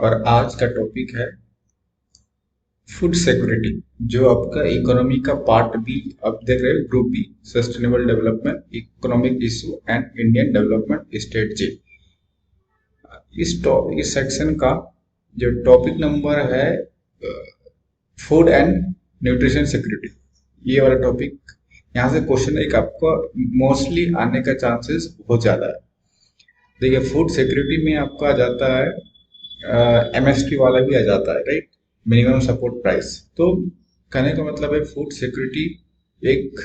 और आज का टॉपिक है फूड सिक्योरिटी, जो आपका इकोनॉमी का पार्ट बी आप देख रहे हो, group B, sustainable development, economic issue and Indian development strategy. इस सेक्शन का जो टॉपिक नंबर है फूड एंड न्यूट्रिशन सिक्योरिटी, ये वाला टॉपिक, यहाँ से क्वेश्चन एक आपको मोस्टली आने का चांसेस बहुत ज़्यादा है। देखिए, फूड सिक्योरिटी में आपका आ जाता है एमएसपी वाला भी आ जाता है, राइट, मिनिमम सपोर्ट प्राइस। तो कहने का मतलब है फूड सिक्योरिटी एक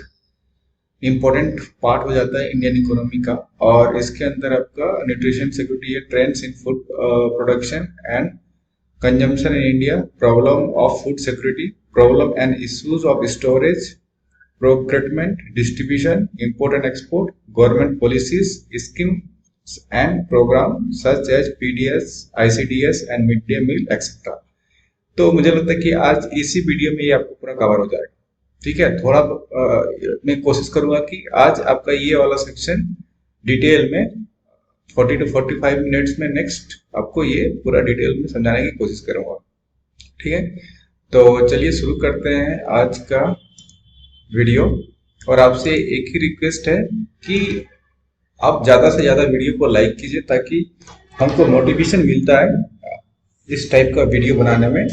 इम्पोर्टेंट पार्ट हो जाता है इंडियन इकोनॉमी का, और इसके अंदर आपका न्यूट्रिशन सिक्योरिटी है, trends in food production and consumption in India, problem of food security, problem and issues of storage, procurement, distribution, import and export, government policies, schemes and programs such as PDS, ICDS and midday meal etc. तो मुझे लगता है कि आज इसी video में ये आपको पूरा कवर हो जाएगा। ठीक है, थोड़ा मैं कोशिश करूंगा कि आज आपका ये वाला सेक्शन डिटेल में 40 to 45 मिनट्स में नेक्स्ट आपको ये पूरा डिटेल में समझाने की कोशिश करूंगा। ठीक है, तो चलिए शुरू करते हैं आज का वीडियो। और आपसे एक ही रिक्वेस्ट है कि आप ज़्यादा से ज़्यादा वीडियो को लाइक कीजिए, ताकि हमको मोटिवेशन मिलता है इस टाइप का वीडियो बनाने में।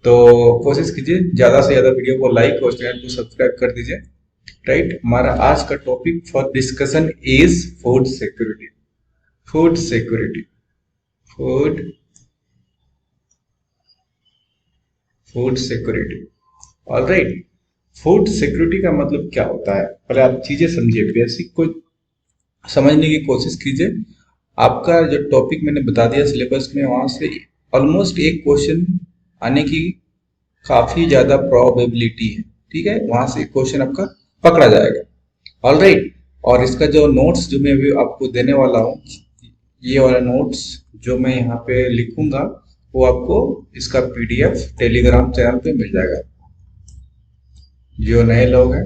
तो कोशिश कीजिए ज़्यादा से ज़्यादा वीडियो को लाइक और चैनल को सब्सक्राइब कर दीजिए। राइट, हमारा आज का topic for discussion is food security. Food security, food security. Alright, food security का मतलब क्या होता है, पहले आप चीजें समझिए, बेसिक को समझने की कोशिश कीजिए। आपका जो टॉपिक मैंने बता दिया सिलेबस में, वहां से ऑलमोस्ट एक क्वेश्चन आने की काफी ज्यादा प्रोबेबिलिटी है। ठीक है, वहां से क्वेश्चन आपका पकड़ा जाएगा। ऑलराइट, और इसका जो नोट्स जो मैं अभी आपको देने वाला हूँ, ये वाला नोट्स जो मैं यहाँ पे लिखूंगा, वो आपको इसका पीडीएफ टेलीग्राम चैनल पे मिल जाएगा। जो नए लोग हैं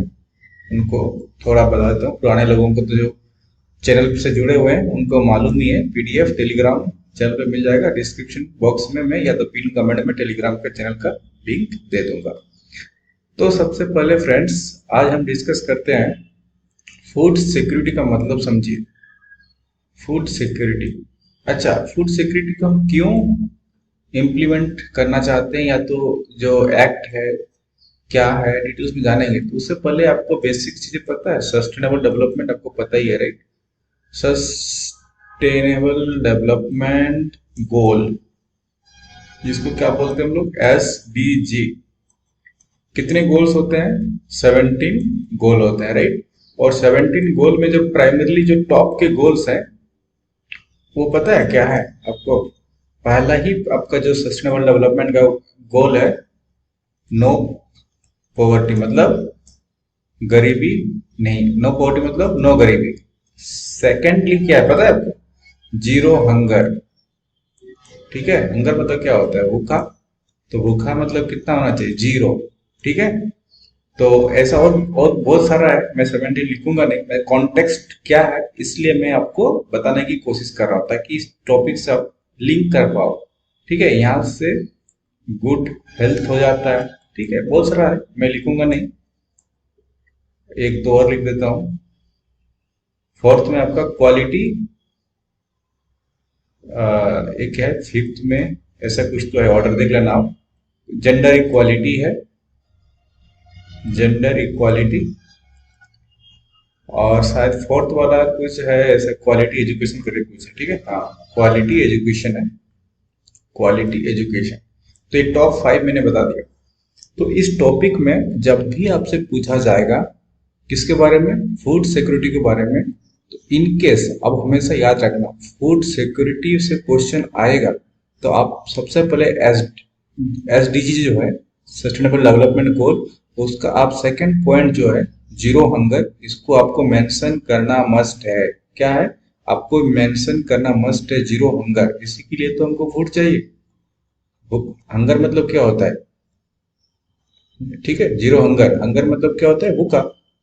उनको थोड़ा बता देता हूँ, पुराने लोगों को तो जो चैनल से जुड़े हुए हैं उनको मालूम ही है। पीडीएफ टेलीग्राम चैनल पे मिल जाएगा, डिस्क्रिप्शन बॉक्स में मैं या तो पिन कमेंट में टेलीग्राम के चैनल का लिंक दे दूंगा। तो सबसे पहले फ्रेंड्स, आज हम डिस्कस करते हैं फूड सिक्योरिटी का मतलब समझिए। फूड सिक्योरिटी, अच्छा, फूड सिक्योरिटी को हम क्यों इम्प्लीमेंट करना चाहते हैं, या तो जो एक्ट है क्या है, डिटेल्स में जानेंगे। तो उससे पहले आपको बेसिक चीजें पता है। सस्टेनेबल डेवलपमेंट आपको पता ही है, राइट। सस्टेनेबल डेवलपमेंट गोल, जिसको क्या बोलते हैं हम लोग, SDG। कितने गोल्स होते हैं? 17 गोल होते हैं, राइट। और 17 गोल में जो प्राइमरली जो टॉप के गोल्स हैं, वो पता है क्या है आपको? पहला ही आपका जो सस्टेनेबल डेवलपमेंट का गोल है, नो पॉवर्टी, मतलब गरीबी नहीं। नो पॉवर्टी मतलब नो गरीबी। सेकेंडली क्या है पता है आपको? Zero hunger. ठीक है, हंगर मतलब क्या होता है? भूखा। तो भूखा मतलब कितना होना चाहिए? जीरो। ठीक है, तो ऐसा और बहुत सारा है, मैं 17 लिखूंगा नहीं, मैं कॉन्टेक्स्ट क्या है इसलिए मैं आपको बताने की कोशिश कर रहा हूँ, ताकि इस टॉपिक से आप लिंक कर पाओ। ठीक है, यहाँ से गुड हेल्थ हो जाता है। ठीक है, बहुत सारा है, मैं लिखूंगा नहीं, एक दो और लिख देता हूं। फोर्थ में आपका क्वालिटी, एक है फिफ्थ में, ऐसा कुछ तो है, ऑर्डर देख लेना आप। जेंडर इक्वालिटी है, जेंडर इक्वालिटी। और शायद फोर्थ वाला कुछ है ऐसा, क्वालिटी एजुकेशन करके कुछ है। ठीक है, हाँ, क्वालिटी एजुकेशन है, क्वालिटी एजुकेशन। तो ये टॉप 5 मैंने बता दिया। तो इस टॉपिक में जब भी आपसे पूछा जाएगा किसके बारे में, फूड सिक्योरिटी के बारे में, तो इन केस अब हमेशा याद रखना, फूड सिक्योरिटी से क्वेश्चन आएगा तो आप सबसे पहले SDG जो है, सस्टेनेबल डेवलपमेंट गोल, उसका आप सेकंड पॉइंट जो है जीरो हंगर, इसको आपको मेंशन करना मस्ट है। क्या है? आपको मेंशन करना मस्ट है, जीरो हंगर। इसी के लिए तो हमको फूड चाहिए। हंगर मतलब क्या होता है? ठीक है, जीरो हंगर, हंगर मतलब क्या होता है? भूखा।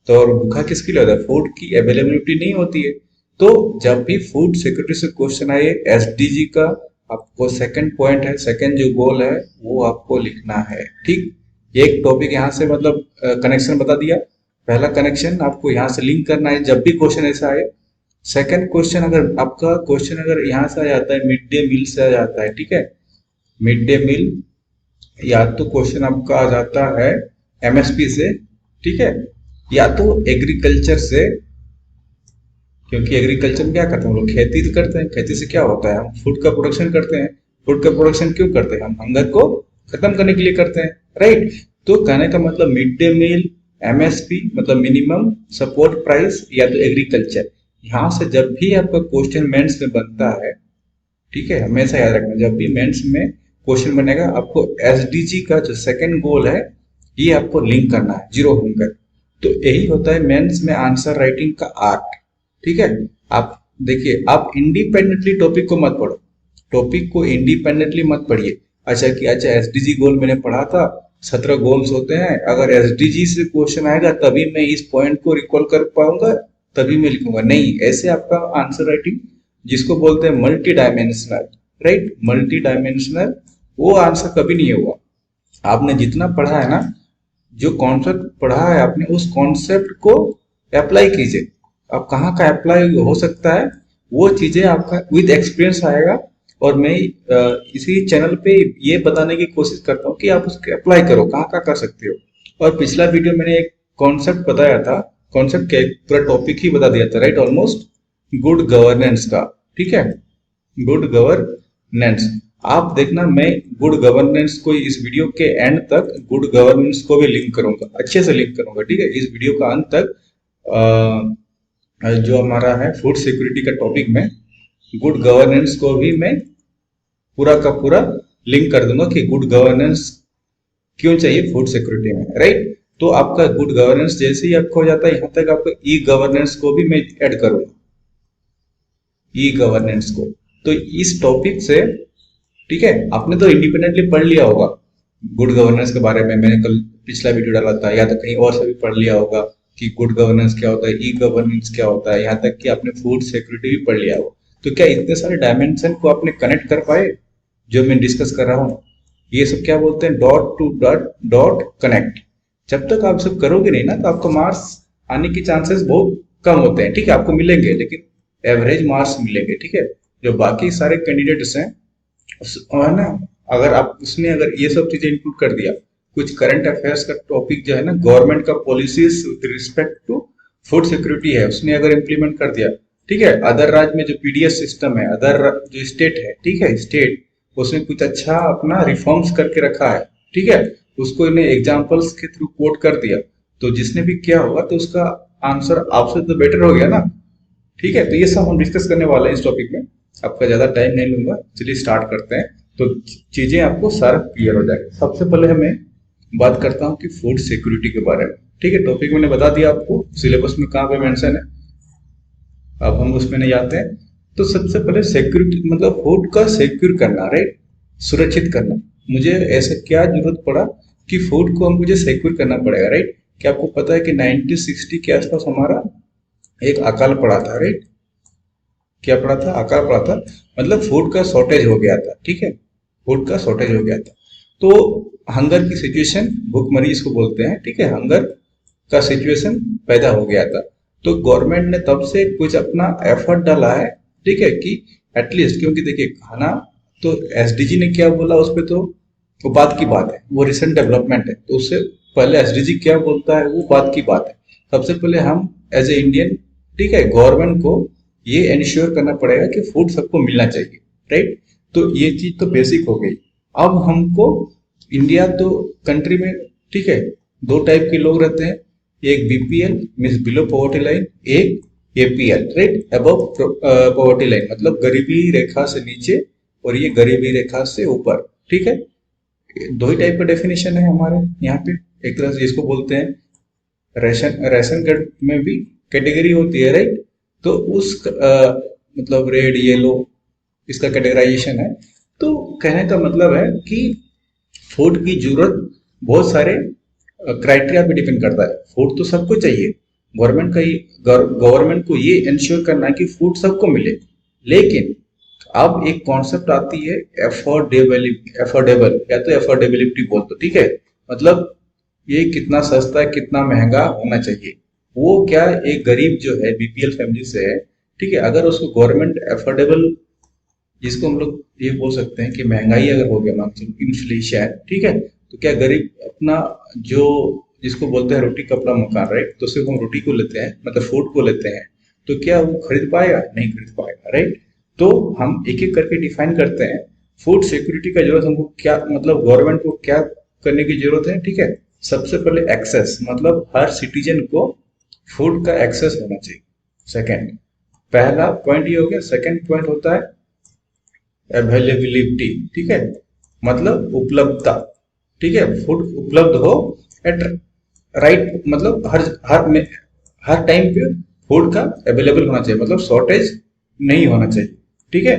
तो और भूखा किसके लिए होता है? फूड की अवेलेबिलिटी नहीं होती है। तो जब भी फूड सिक्योरिटी से क्वेश्चन आए, SDG का आपको सेकंड पॉइंट है, सेकंड जो गोल है वो आपको लिखना है। ठीक, एक टॉपिक यहाँ से मतलब कनेक्शन बता दिया, पहला कनेक्शन आपको यहाँ से लिंक करना है जब भी क्वेश्चन ऐसा आए। सेकंड क्वेश्चन, अगर आपका क्वेश्चन अगर यहाँ से आ जाता है, मिड डे मील से आ जाता है, ठीक है, मिड डे मील, या तो क्वेश्चन आपका आ जाता है एमएसपी से, ठीक है, या तो एग्रीकल्चर से, क्योंकि एग्रीकल्चर में क्या करते हैं हम लोग, खेती तो करते हैं, खेती से क्या होता है, हम फूड का प्रोडक्शन करते हैं। फूड का प्रोडक्शन क्यों करते हैं, हम हंगर को खत्म करने के लिए करते हैं, राइट। तो कहने का मतलब मिड डे मील, एमएसपी मतलब मिनिमम सपोर्ट प्राइस, या तो एग्रीकल्चर। यहाँ से जब भी आपका क्वेश्चन मेंस में बनता है, ठीक है, हमेशा याद रखना, जब भी मेंस में क्वेश्चन बनेगा आपको एसडीजी का जो सेकंड गोल है ये आपको लिंक करना है, जीरो हंगर। तो यही होता है मेंस में आंसर राइटिंग का आर्ट, ठीक है। आप देखिए, आप इंडिपेंडेंटली टॉपिक को मत पढ़ो, टॉपिक को इंडिपेंडेंटली मत पढ़िए। अच्छा कि अच्छा एसडीजी गोल मैंने पढ़ा था, 17 गोल्स होते हैं, अगर एसडीजी से क्वेश्चन आएगा तभी मैं इस पॉइंट को रिकॉल कर पाऊंगा, तभी मैं लिखूंगा, नहीं। ऐसे आपका आंसर राइटिंग, जिसको बोलते हैं multi dimensional, right, multi dimensional, वो आंसर कभी नहीं होगा। आपने जितना पढ़ा है ना, जो कॉन्सेप्ट पढ़ा है आपने, उस कॉन्सेप्ट को अप्लाई कीजिए। अब कहाँ का अप्लाई हो सकता है वो चीजें आपका विद एक्सपीरियंस आएगा, और मैं इसी चैनल पे ये बताने की कोशिश करता हूँ कि आप उसके अप्लाई करो, कहाँ का कर सकते हो। और पिछला वीडियो मैंने एक कॉन्सेप्ट बताया था, कॉन्सेप्ट के पूरा टॉपिक ही बता दिया था, राइट, ऑलमोस्ट, गुड गवर्नेंस का, ठीक है, गुड गवर्नेंस। आप देखना, मैं गुड गवर्नेंस को इस वीडियो के एंड तक गुड गवर्नेंस को भी लिंक करूंगा, अच्छे से लिंक करूंगा, ठीक है। इस वीडियो का अंत तक जो हमारा है फूड सिक्योरिटी का टॉपिक में, गुड गवर्नेंस को भी मैं पूरा का पूरा लिंक कर दूंगा कि गुड गवर्नेंस क्यों चाहिए फूड सिक्योरिटी में, राइट। तो आपका गुड गवर्नेंस जैसे ही आपको हो जाता है यहाँ तक, आपको ई गवर्नेंस को भी मैं ऐड करूंगा, ई गवर्नेंस को। तो इस टॉपिक से, ठीक है, आपने तो इंडिपेंडेंटली पढ़ लिया होगा गुड गवर्नेंस के बारे में, मैंने कल पिछला वीडियो डाला था, या तो कहीं और से भी पढ़ लिया होगा कि गुड गवर्नेंस क्या होता है, ई गवर्नेंस क्या होता है, यहाँ तक कि आपने फूड सिक्योरिटी भी पढ़ लिया हो। तो क्या इतने सारे डायमेंशन को आपने कनेक्ट कर पाए जो मैं डिस्कस कर रहा हूँ? ये सब क्या बोलते हैं, dot to dot dot connect. जब तक आप सब करोगे नहीं ना, तो आपको मार्क्स आने की चांसेस बहुत कम होते हैं, ठीक है, आपको मिलेंगे लेकिन एवरेज मार्क्स मिलेंगे, ठीक है। जो बाकी सारे कैंडिडेट्स हैं है ना, अगर आप उसमें अगर ये सब चीजें इंक्लूड कर दिया, कुछ करंट अफेयर्स का टॉपिक जो है ना, गवर्नमेंट का policies with respect to food security है, उसने अगर इम्प्लीमेंट कर दिया, ठीक है, अदर राज्य में जो पीडीएस सिस्टम है, अदर जो स्टेट है, ठीक है, स्टेट, उसने कुछ अच्छा अपना रिफॉर्म्स करके रखा है, ठीक है, उसको इन्हें एग्जाम्पल्स के थ्रू कोट कर दिया, तो जिसने भी किया होगा तो उसका आंसर आपसे तो बेटर हो गया ना, ठीक है। तो ये सब हम डिस्कस करने वाले हैं इस टॉपिक में, आपका ज्यादा टाइम नहीं लूंगा, चलिए स्टार्ट करते हैं, तो चीजें आपको सारा क्लियर हो जाएगा। सबसे पहले मैं बात करता हूँ कि फूड सिक्योरिटी के बारे में, ठीक है, टॉपिक मैंने बता दिया आपको, सिलेबस में कहाँ पे मेंशन है, अब हम उसमें नहीं जाते हैं। तो सबसे पहले सिक्योरिटी मतलब फूड का सिक्योर करना, राइट, सुरक्षित करना। मुझे ऐसा क्या जरूरत पड़ा कि फूड को मुझे सिक्योर करना पड़ेगा, राइट। क्या आपको पता है कि 1960 के आसपास हमारा एक अकाल पड़ा था, राइट, क्या पड़ा था, अकाल पड़ा था, मतलब फूड का शॉर्टेज हो गया था, ठीक है, फूड का शॉर्टेज हो गया था। तो हंगर की सिचुएशन, भूखमरी इसको बोलते हैं, ठीक है, हंगर का सिचुएशन पैदा हो गया था। तो गवर्नमेंट ने तब से कुछ अपना एफर्ट डाला है, ठीक है, कि एटलीस्ट, क्योंकि देखिए खाना तो एसडीजी ने क्या बोला उस पर तो वो बात की बात है, वो रिसेंट डेवलपमेंट है, तो उससे पहले एसडीजी क्या बोलता है वो बात की बात है। सबसे पहले हम एज ए इंडियन, ठीक है, गवर्नमेंट को ये इंश्योर करना पड़ेगा कि फूड सबको मिलना चाहिए, राइट। तो ये चीज तो बेसिक हो गई। अब हमको इंडिया तो कंट्री में, ठीक है, दो टाइप के लोग रहते हैं, एक BPL means below poverty line, एक APL, right, above poverty line, मतलब गरीबी रेखा से नीचे और ये गरीबी रेखा से ऊपर, ठीक है। दो ही टाइप का डेफिनेशन है हमारे यहाँ पे। एक तरह से इसको बोलते हैं राशन कार्ड में भी कैटेगरी होती है, राइट, तो उस मतलब रेड येलो इसका कैटेगराइजेशन है। तो कहने का मतलब है कि फूड की जरूरत बहुत सारे क्राइटेरिया पे डिपेंड करता है। फूड तो सबको चाहिए, गवर्नमेंट को ये इंश्योर करना है कि फूड सबको मिले, लेकिन अब एक कॉन्सेप्ट आती है एफोर्डेबल या तो एफोर्डेबिलिटी बोल दो, ठीक है। मतलब ये कितना सस्ता है, कितना महंगा होना चाहिए। वो क्या, एक गरीब जो है बीपीएल फैमिली से है, ठीक है, अगर उसको गवर्नमेंट एफोर्डेबल, जिसको हम लोग ये बोल सकते हैं कि महंगाई अगर हो गया, मान चलो इन्फ्लेशन, ठीक है, तो क्या गरीब अपना जो, जिसको बोलते हैं रोटी कपड़ा मकान, राइट, तो सिर्फ हम रोटी को लेते हैं, मतलब फूड को लेते हैं, तो क्या वो खरीद पाएगा? नहीं खरीद पाएगा, राइट। तो हम एक एक करके डिफाइन करते हैं फूड सिक्योरिटी का जरूरत हमको क्या, मतलब गवर्नमेंट को क्या करने की जरूरत है, ठीक है। सबसे पहले एक्सेस, मतलब हर सिटीजन को फूड का एक्सेस होना चाहिए। सेकंड, पहला पॉइंट ये हो गया। सेकंड पॉइंट होता है अवेलेबिलिटी, ठीक है, मतलब उपलब्धता, ठीक है, फूड उपलब्ध हो एट राइट, मतलब हर टाइम पे फूड का अवेलेबल होना चाहिए, मतलब शॉर्टेज नहीं होना चाहिए, ठीक है।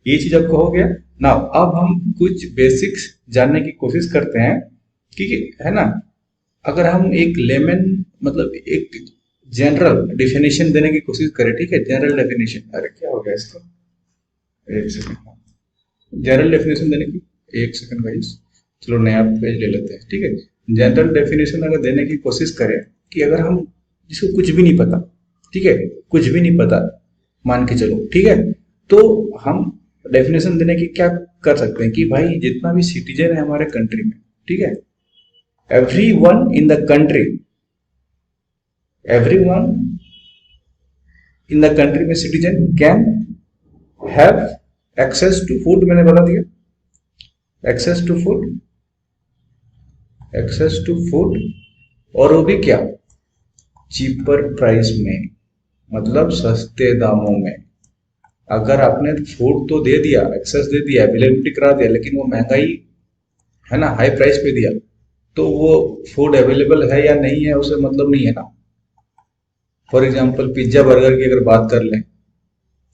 ये चीज आपको हो गया ना। अब हम कुछ बेसिक्स जानने की कोशिश करते हैं कि, है ना, अगर हम एक लेमन, मतलब एक जनरल डेफिनेशन देने की कोशिश करें, ठीक है, जनरल डेफिनेशन, अरे क्या हो गया इसका, एक सेकंड, जनरल डेफिनेशन देने की, एक सेकंड गाइस, चलो नया पेज ले लेते हैं, ठीक है। जनरल डेफिनेशन अगर देने की कोशिश करें कि अगर हम, जिसको कुछ भी नहीं पता, ठीक है, कुछ भी नहीं पता, मान के चलो, ठीक है, तो हम डेफिनेशन देने की क्या कर सकते हैं कि भाई जितना भी सिटीजन है हमारे कंट्री में, ठीक है, every one in the country, every one in the country में citizen can have access to food, मैंने बता दिया, access to food, access to food, और वो भी क्या, चीपर प्राइस में, मतलब सस्ते दामों में। अगर आपने फूड तो दे दिया, एक्सेस दे दिया, अवेलेबिलिटी करा दिया, लेकिन वो महंगाई, है ना, हाई प्राइस पे दिया, तो वो फूड अवेलेबल है या नहीं है उसे मतलब नहीं है ना। फॉर एग्जाम्पल पिज्जा बर्गर की अगर बात कर लें,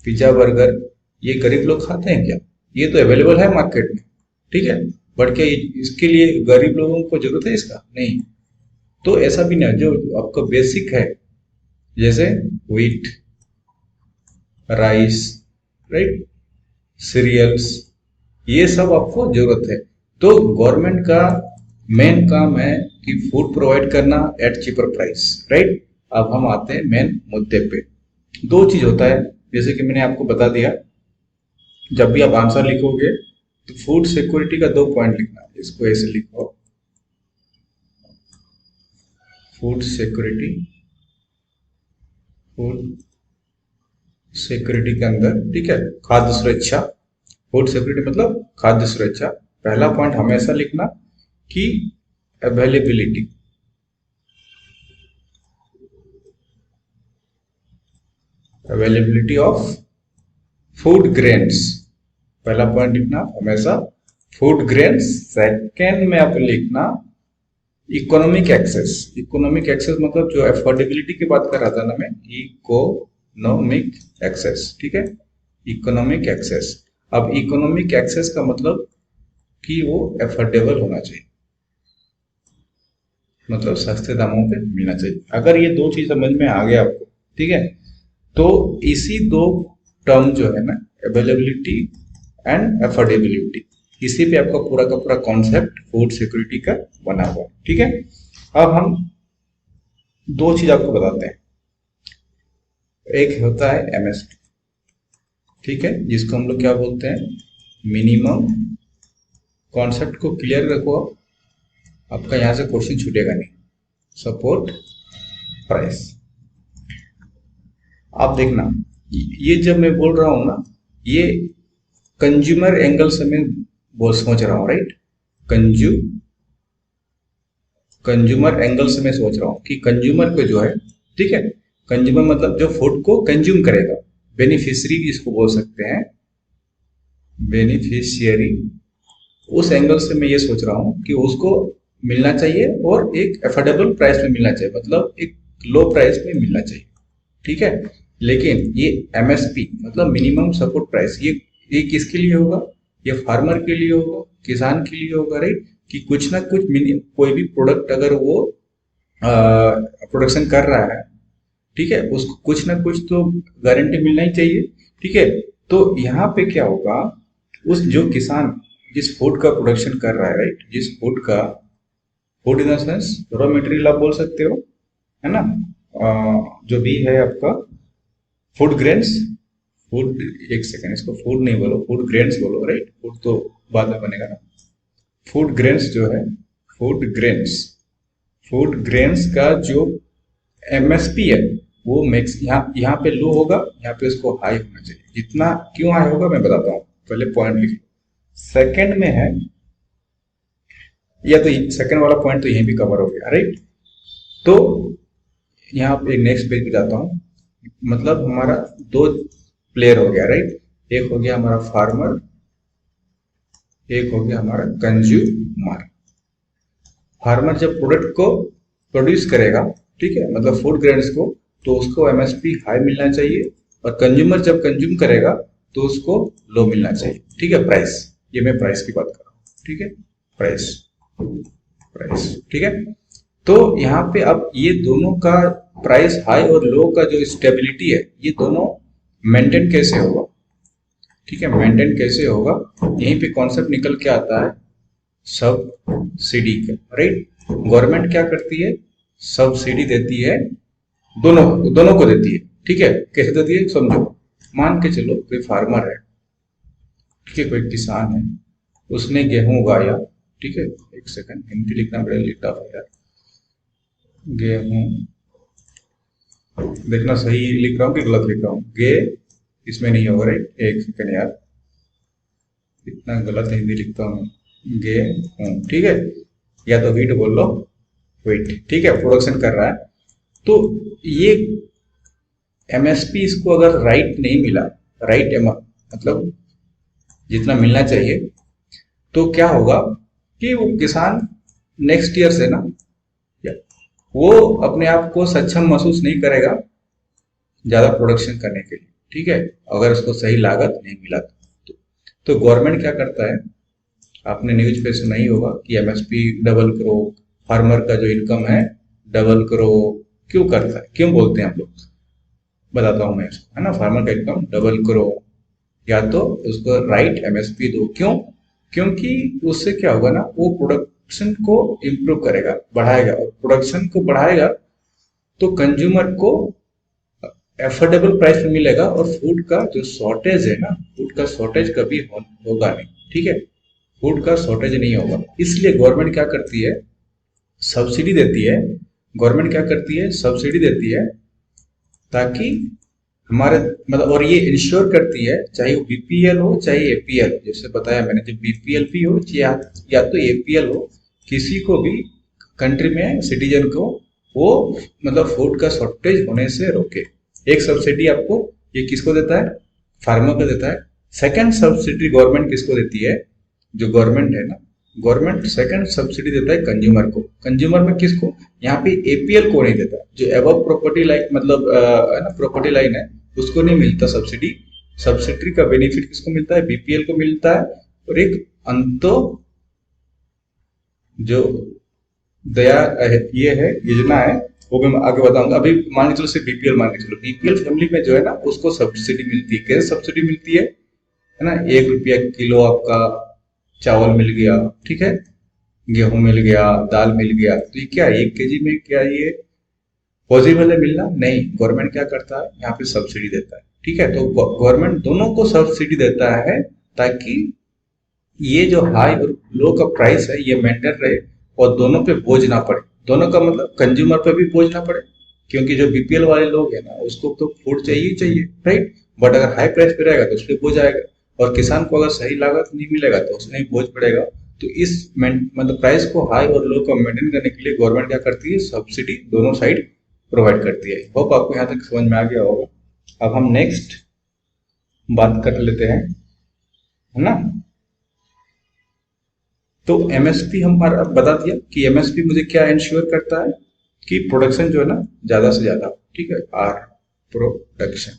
पिज्जा बर्गर ये गरीब लोग खाते हैं क्या? ये तो अवेलेबल है मार्केट में, ठीक है, बट क्या इसके लिए गरीब लोगों को जरूरत है इसका? नहीं। तो ऐसा भी नहीं, जो आपका बेसिक है, जैसे व्हीट, राइस, राइट, सीरियल्स, ये सब आपको जरूरत है। तो गवर्नमेंट का मेन काम है कि फूड प्रोवाइड करना एट चीपर प्राइस, राइट। अब हम आते हैं मेन मुद्दे पे। दो चीज होता है, जैसे कि मैंने आपको बता दिया, जब भी आप आंसर लिखोगे तो फूड सिक्योरिटी का 2 पॉइंट लिखना, इसको ऐसे लिखो, फूड सिक्योरिटी, फूड सिक्योरिटी के अंदर, ठीक है, खाद्य सुरक्षा, फूड सिक्योरिटी मतलब खाद्य सुरक्षा। पहला पॉइंट हमेशा लिखना कि availability, availability of food grains, पहला पॉइंट लिखना हमेशा फूड ग्रेन्स। सेकेंड में आप लिखना इकोनॉमिक एक्सेस, इकोनॉमिक एक्सेस मतलब जो अफोर्डेबिलिटी की बात कर रहा था ना मैं, इकोनॉमिक एक्सेस, ठीक है, इकोनॉमिक एक्सेस। अब इकोनॉमिक एक्सेस का मतलब कि वो अफोर्डेबल होना चाहिए, मतलब सस्ते दामों पे मिलना चाहिए। अगर ये दो चीज समझ में आ गया आपको, ठीक है, तो इसी दो टर्म जो है ना, अवेलेबिलिटी एंड अफोर्डेबिलिटी, इसी पे आपका पूरा का पूरा कॉन्सेप्ट फूड सिक्योरिटी का बना हुआ है, ठीक है। अब हम दो चीज आपको बताते हैं, एक होता है एमएसपी, ठीक है, जिसको हम लोग क्या बोलते हैं, मिनिमम, कॉन्सेप्ट को क्लियर रखो, आपका यहां से क्वेश्चन छूटेगा नहीं, सपोर्ट प्राइस। आप देखना, ये जब मैं बोल रहा हूं ना, ये कंज्यूमर एंगल से मैं बोल समझ रहा हूं, राइट, कंज्यूमर एंगल से मैं सोच रहा हूं कि कंज्यूमर को जो है, ठीक है, कंज्यूमर मतलब जो फूड को कंज्यूम करेगा, बेनिफिशियरी इसको बोल सकते हैं, बेनिफिशियरी, उस एंगल से मैं ये सोच रहा हूं कि उसको मिलना चाहिए और एक अफोर्डेबल प्राइस में मिलना चाहिए, मतलब एक लो प्राइस में मिलना चाहिए, ठीक है। लेकिन ये एमएसपी मतलब मिनिमम सपोर्ट प्राइस, ये किसके लिए होगा? ये फार्मर के लिए होगा, किसान के लिए होगा, राइट, कि कुछ ना कुछ कोई भी प्रोडक्ट अगर वो प्रोडक्शन कर रहा है, ठीक है, उसको कुछ ना कुछ तो गारंटी मिलना ही चाहिए, ठीक है। तो यहाँ पे क्या होगा, उस जो किसान जिस फूड का प्रोडक्शन कर रहा है, राइट, जिस फूड का, food in the sense raw material आप बोल सकते हो, है ना, जो भी है आपका फूड ग्रेन्स, फूड, एक सेकेंड, इसको फूड नहीं बोलो, फूड ग्रेन्स बोलो, राइट, फूड तो बाद में बनेगा ना। फूड ग्रेन्स जो है, फूड ग्रेन्स, फूड ग्रेन्स का जो एमएसपी है वो मैक्स यहाँ पे लो होगा, यहाँ पे उसको हाई होना चाहिए। जितना क्यों हाई होगा मैं बताता हूँ, पहले पॉइंट लिख लो। सेकंड में है, या तो सेकंड वाला पॉइंट तो यहीं भी कवर हो गया, राइट। तो यहाँ पे नेक्स्ट पेज पे जाता हूँ, मतलब हमारा दो प्लेयर हो गया, राइट। एक हो गया हमारा फार्मर, एक हो गया हमारा कंज्यूमर। फार्मर जब प्रोडक्ट को प्रोड्यूस करेगा, ठीक है, मतलब फूड ग्रेन्स को, तो उसको एमएसपी हाई मिलना चाहिए, और कंज्यूमर जब कंज्यूम करेगा तो उसको लो मिलना चाहिए, ठीक है। प्राइस, ये मैं प्राइस की बात कर रहा हूँ, ठीक है, प्राइस, प्राइस, ठीक है। तो यहाँ पे अब ये दोनों का प्राइस हाई और लो का जो स्टेबिलिटी है, ये दोनों मेंटेन कैसे होगा, ठीक है, मेंटेन कैसे होगा, यहीं पे कॉन्सेप्ट निकल के आता है सब्सिडी का, राइट। गवर्नमेंट क्या करती है, सब्सिडी देती है, दोनों दोनों को देती है, ठीक है। कैसे देती है समझो, मान के चलो कोई फार्मर है, ठीक है, कोई किसान है, उसने गेहूं उगाया, ठीक है, एक सेकंड, हिंदी लिखना बड़ा टफ है यार, गेहूं, देखना सही लिख रहा हूँ कि गलत लिख रहा हूँ, गे इसमें नहीं होगा, राइट, एक सेकंड यार, इतना गलत हिंदी लिखता हूँ, गेहूं, ठीक है, या तो वीट बोल लो, वीट, ठीक है, प्रोडक्शन कर रहा है। तो ये एमएसपी इसको अगर राइट नहीं मिला, राइट मतलब जितना मिलना चाहिए, तो क्या होगा कि वो किसान नेक्स्ट ईयर से ना, वो अपने आप को सक्षम महसूस नहीं करेगा ज्यादा प्रोडक्शन करने के लिए, ठीक है, अगर उसको सही लागत नहीं मिला तो गवर्नमेंट क्या करता है, आपने न्यूज पे सुना ही होगा कि एमएसपी डबल करो, फार्मर का जो इनकम है डबल करो। क्यों करता है, क्यों बोलते हैं हम लोग, बताता हूं मैं इसको, है ना, फार्मर का इनकम डबल करो, या तो उसको राइट एमएसपी दो। क्यों, क्योंकि उससे क्या होगा ना, वो प्रोडक्शन को इम्प्रूव करेगा, बढ़ाएगा, और प्रोडक्शन को बढ़ाएगा तो कंज्यूमर को एफोर्डेबल प्राइस में मिलेगा, और फूड का जो शॉर्टेज है ना, फूड का शॉर्टेज कभी होगा नहीं, ठीक है, फूड का शॉर्टेज नहीं होगा। इसलिए गवर्नमेंट क्या करती है, सब्सिडी देती है, गवर्नमेंट क्या करती है, सब्सिडी देती है, ताकि हमारे मतलब, और ये इंश्योर करती है, चाहे वो बीपीएल हो चाहे एपीएल हो, जैसे बताया मैंने, जब बीपीएल भी हो या तो एपीएल हो, किसी को भी कंट्री में सिटीजन को वो मतलब फूड का शॉर्टेज होने से रोके। एक सब्सिडी आपको ये किसको देता है, फार्मर को देता है। सेकंड सब्सिडी गवर्नमेंट किसको देती है, जो गवर्नमेंट है ना, गवर्नमेंट सेकंड सब्सिडी देता है कंज्यूमर को। कंज्यूमर में किसको, यहाँ पे एपीएल को नहीं देता, जो एबव प्रॉपर्टी लाइन मतलब है ना, प्रॉपर्टी लाइन है, उसको नहीं मिलता सब्सिडी। सब्सिडी का बेनिफिट किसको मिलता है, बीपीएल को मिलता है। और एक अंतो जो दया ये है योजना है, वो मैं आगे बताऊंगा। अभी मान के चलो सिर्फ बीपीएल मान के चलो, बीपीएल फैमिली में जो है ना, उसको सब्सिडी मिलती है। कैसे सब्सिडी मिलती है ना, 1 रुपया किलो आपका चावल मिल गया, ठीक है, गेहूं मिल गया, दाल मिल गया। तो ये क्या 1 केजी में क्या ये पॉसिबल है मिलना? नहीं। गवर्नमेंट क्या करता है, यहाँ पे सब्सिडी देता है, ठीक है। तो गवर्नमेंट दोनों को सब्सिडी देता है, ताकि ये जो हाई और लो का प्राइस है ये मेंटेन रहे, और दोनों पे बोझ ना पड़े। दोनों का मतलब कंज्यूमर पे भी बोझ ना पड़े, क्योंकि जो बीपीएल वाले लोग हैं ना, उसको तो फूड चाहिए ही चाहिए, राइट। बट अगर हाई प्राइस पे रहेगा तो उस पर बोझ आएगा, और किसान को अगर सही लागत नहीं मिलेगा तो उसमें भी बोझ पड़ेगा। तो इस मतलब प्राइस को हाई और लो को मेंटेन करने के लिए गवर्नमेंट क्या करती है, सब्सिडी दोनों साइड प्रोवाइड करती है। होप आपको यहाँ तक समझ में आ गया होगा। अब हम नेक्स्ट बात कर लेते हैं, है ना। तो एमएसपी हमारा बता दिया कि एमएसपी मुझे क्या इंश्योर करता है, कि प्रोडक्शन जो है ना ज्यादा से ज्यादा, ठीक है, आर प्रोडक्शन,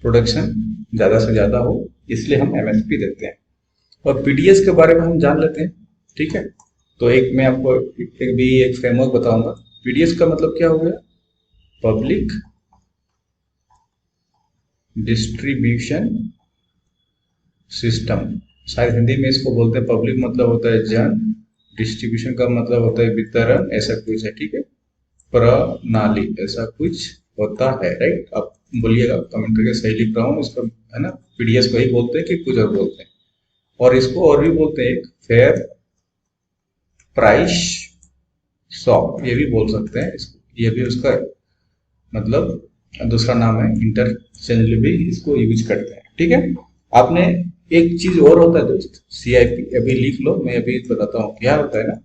प्रोडक्शन ज्यादा से ज्यादा हो, इसलिए हम एमएसपी देते हैं। और पीडीएस के बारे में हम जान लेते हैं, ठीक है। तो एक मैं आपको एक फ्रेमवर्क बताऊंगा। पीडीएस का मतलब क्या हो गया, पब्लिक डिस्ट्रीब्यूशन सिस्टम, शायद हिंदी में इसको बोलते हैं पब्लिक, मतलब होता है जन, डिस्ट्रीब्यूशन का मतलब होता है वितरण, ऐसा कुछ है, ठीक है, प्रणाली ऐसा कुछ होता है, राइट। आप बोलिएगा कमेंट करके सही लिख रहा हूँ इसका, है ना। पीडीएस को ही बोलते हैं कि कुछ और बोलते हैं, और इसको और भी बोलते हैं एक फेयर प्राइस शॉप, ये भी बोल सकते हैं इसको, ये भी उसका मतलब दूसरा नाम है, इंटरचेंजली भी इसको यूज करते हैं, ठीक है। आपने एक चीज और होता है दोस्त, सीआईपी, अभी लिख लो, मैं अभी बताता हूँ क्या होता है ना।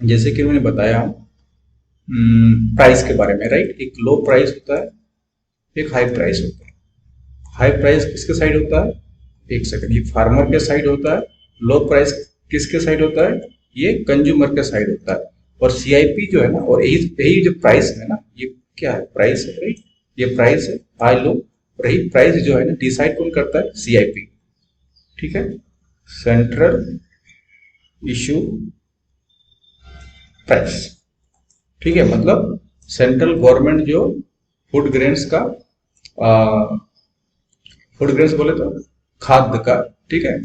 जैसे कि मैंने बताया प्राइस के बारे में, राइट। एक लो प्राइस होता है, एक हाई प्राइस होता है। हाई प्राइस किसके साइड होता है, एक सेकंड, ये फार्मर के साइड होता है। लो प्राइस किसके साइड होता है, ये कंज्यूमर के साइड होता है। और सीआईपी जो है ना, और यही यही जो प्राइस है ना, ये क्या है, प्राइस है, राइट। ये प्राइस है, हाई लो, और यही प्राइस जो है ना डिसाइड कौन करता है, सीआईपी, ठीक है, सेंट्रल इशू प्राइस, ठीक है। मतलब सेंट्रल गवर्नमेंट जो फूड ग्रेन्स का, फूड ग्रेन्स बोले तो खाद्य का, ठीक है,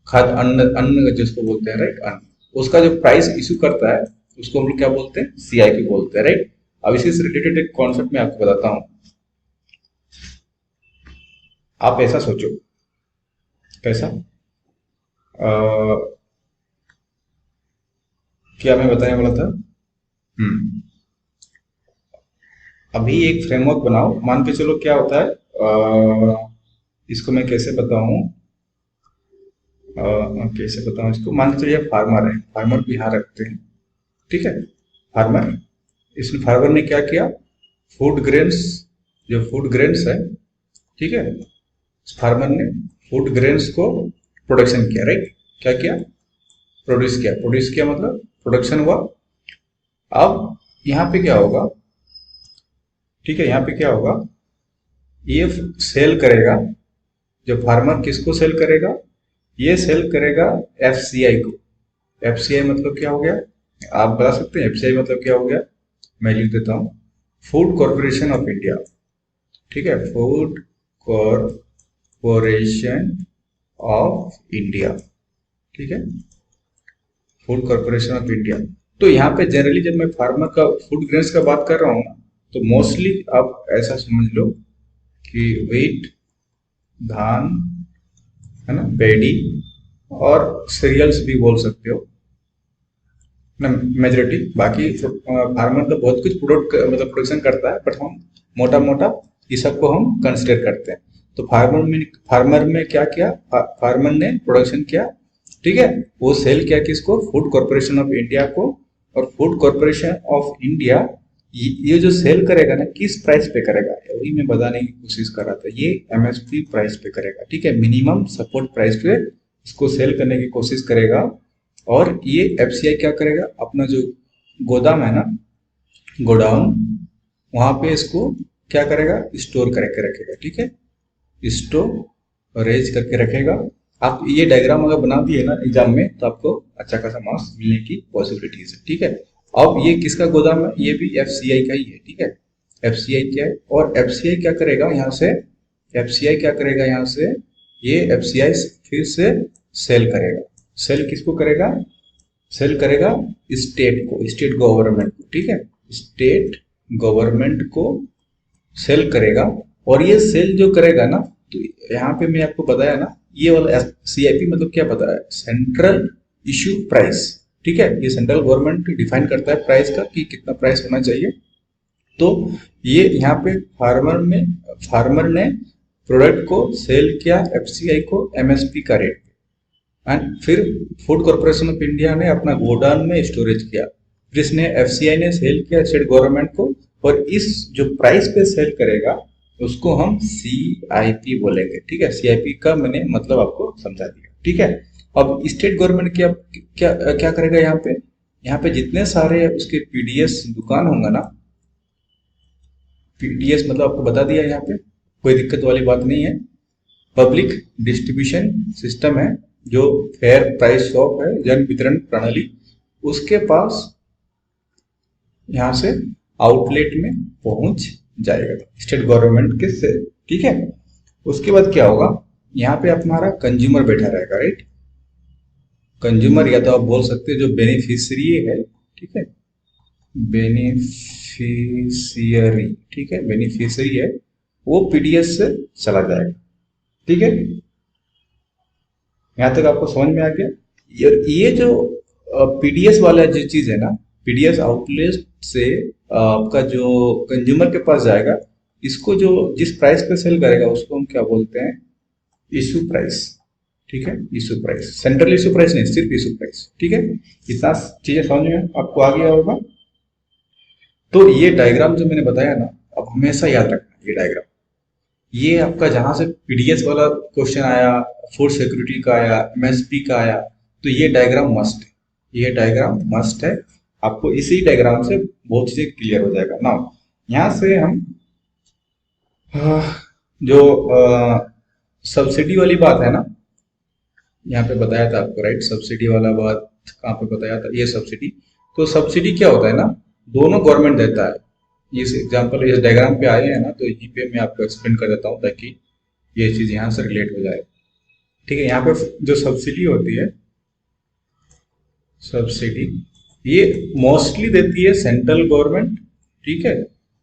खाद्य अन्न, अन्न जिसको बोलते हैं, राइट, अन्न, उसका जो प्राइस इशू करता है उसको हम लोग क्या बोलते हैं, सीआईपी बोलते हैं, राइट। अब इसी से रिलेटेड एक कॉन्सेप्ट मैं आपको बताता हूं। आप ऐसा सोचो, कैसा, क्या मैं बताने वाला था, अभी एक फ्रेमवर्क बनाओ, मान के चलो क्या होता है, इसको मैं कैसे बताऊं, कैसे बताऊं इसको, मान के चलिए फार्मर है, फार्मर को यहाँ रखते हैं, ठीक है, फार्मर, इसमें फार्मर ने क्या किया, फूड ग्रेन्स, जो फूड ग्रेन्स है, ठीक है, फार्मर ने फूड ग्रेन्स को प्रोडक्शन किया, राइट, क्या किया, प्रोड्यूस किया, प्रोड्यूस किया मतलब प्रोडक्शन हुआ। अब यहाँ पे क्या होगा, ठीक है, यहाँ पे क्या होगा, ये सेल करेगा, जो फार्मर किसको सेल करेगा, ये सेल करेगा एफसीआई को। एफसीआई मतलब क्या हो गया, आप बता सकते हैं एफसीआई मतलब क्या हो गया, मैं लिख देता हूं, फूड कॉर्पोरेशन ऑफ इंडिया, ठीक है, फूड कॉर्पोरेशन ऑफ इंडिया, ठीक है, फूड कॉर्पोरेशन ऑफ इंडिया। तो यहाँ पे जनरली जब मैं फार्मर का फूड ग्रेन्स का बात कर रहा हूँ ना, तो मोस्टली आप ऐसा समझ लो कि व्हीट, धान, है ना, पैडी, और सीरियल्स भी बोल सकते हो ना, मेजोरिटी। बाकी फार्मर तो बहुत कुछ प्रोडक्ट मतलब प्रोडक्शन करता है, बट हम मोटा मोटा ये सबको हम कंसिडर करते हैं। तो फार्मर में क्या किया, फार्मर ने प्रोडक्शन किया, ठीक है, वो सेल किया किसको, फूड कॉर्पोरेशन ऑफ इंडिया को। और फूड कॉर्पोरेशन ऑफ इंडिया ये जो सेल करेगा ना, किस प्राइस पे करेगा, वही मैं बताने की कोशिश कर रहा था, ये एमएसपी प्राइस पे करेगा, ठीक है, मिनिमम सपोर्ट प्राइस पे इसको सेल करने की कोशिश करेगा। और ये एफसीआई क्या करेगा, अपना जो गोदाम है ना, गोडाउन, वहां पे इसको क्या करेगा, स्टोर करके रखेगा, ठीक है, स्टोरेज करके रखेगा। आप ये डायग्राम अगर बना दिए ना एग्जाम में, तो आपको अच्छा खासा मार्क्स मिलने की पॉसिबिलिटीज है, ठीक है। अब ये किसका गोदाम है, ये भी एफसीआई का ही है, ठीक है, एफसीआई क्या है, और एफसीआई क्या करेगा यहाँ से, एफसीआई क्या करेगा यहाँ से, ये एफसीआई फिर से सेल करेगा, सेल किसको करेगा, सेल करेगा स्टेट को, स्टेट गवर्नमेंट को, ठीक है, स्टेट गवर्नमेंट को सेल करेगा। और ये सेल जो करेगा ना, तो यहाँ पे मैं आपको बताया ना, ये वाला सीआईपी मतलब क्या पता है, सेंट्रल इशू प्राइस, ठीक है, ये सेंट्रल गवर्नमेंट डिफाइन करता है प्राइस का कि कितना प्राइस होना चाहिए। तो ये यहाँ पे फार्मर ने प्रोडक्ट को सेल किया एफसीआई को एमएसपी का रेट, एंड फिर फूड कॉर्पोरेशन ऑफ इंडिया ने अपना गोडाउन में स्टोरेज किया, फिर इसने एफसीआई ने सेल किया स्टेट गवर्नमेंट को, और इस जो प्राइस पे सेल करेगा उसको हम सीआईपी बोलेंगे, ठीक है, सीआईपी का मैंने मतलब आपको समझा दिया, ठीक है। अब स्टेट गवर्नमेंट क्या क्या क्या करेगा, यहाँ पे जितने सारे उसके पीडीएस दुकान होंगे ना, पीडीएस मतलब आपको बता दिया, यहाँ पे कोई दिक्कत वाली बात नहीं है, पब्लिक डिस्ट्रीब्यूशन सिस्टम है, जो फेयर प्राइस शॉप है, जन वितरण प्रणाली, उसके पास यहाँ से आउटलेट में पहुंच जाएगा स्टेट गवर्नमेंट के से, ठीक है। उसके बाद क्या होगा, यहाँ पे हमारा कंज्यूमर बैठा रहेगा, राइट। कंज्यूमर या तो आप बोल सकते हैं जो बेनिफिशियरी है, ठीक है, बेनिफिशियरी, ठीक है, बेनिफिशियरी है, वो पीडीएस से चला जाएगा, ठीक है। यहाँ तक आपको समझ में आ गया। ये जो पीडीएस वाला जो चीज है ना, पीडीएस आउटलेट से आपका जो कंज्यूमर के पास जाएगा, इसको जो जिस प्राइस पे सेल करेगा उसको हम क्या बोलते हैं, इशू प्राइस, ठीक है, issue price, central issue price नहीं, सिर्फ इशू प्राइस, ठीक है। इतना चीजें समझ में आपको आ गया होगा। तो ये डायग्राम जो मैंने बताया ना, अब हमेशा याद रखना ये डायग्राम, ये आपका जहां से पीडीएस वाला क्वेश्चन आया, फूड सिक्योरिटी का आया, एमएसपी का आया, तो ये डायग्राम मस्ट है, ये डायग्राम मस्ट है। आपको इसी डायग्राम से बहुत चीजें क्लियर हो जाएगा ना। यहाँ से हम जो सब्सिडी वाली बात है ना, यहाँ पे बताया था आपको, राइट, सब्सिडी वाला बात कहाँ पे बताया था, ये सब्सिडी। तो सब्सिडी क्या होता है ना, दोनों गवर्नमेंट देता है। इस एग्जांपल इस डायग्राम पे आए हैं ना, तो यहीं पे मैं आपको एक्सप्लेन कर देता हूँ ताकि ये चीज यहाँ से रिलेट हो जाए, ठीक है। यहाँ पे जो सब्सिडी होती है, सब्सिडी ये मोस्टली देती है सेंट्रल गवर्नमेंट, ठीक है,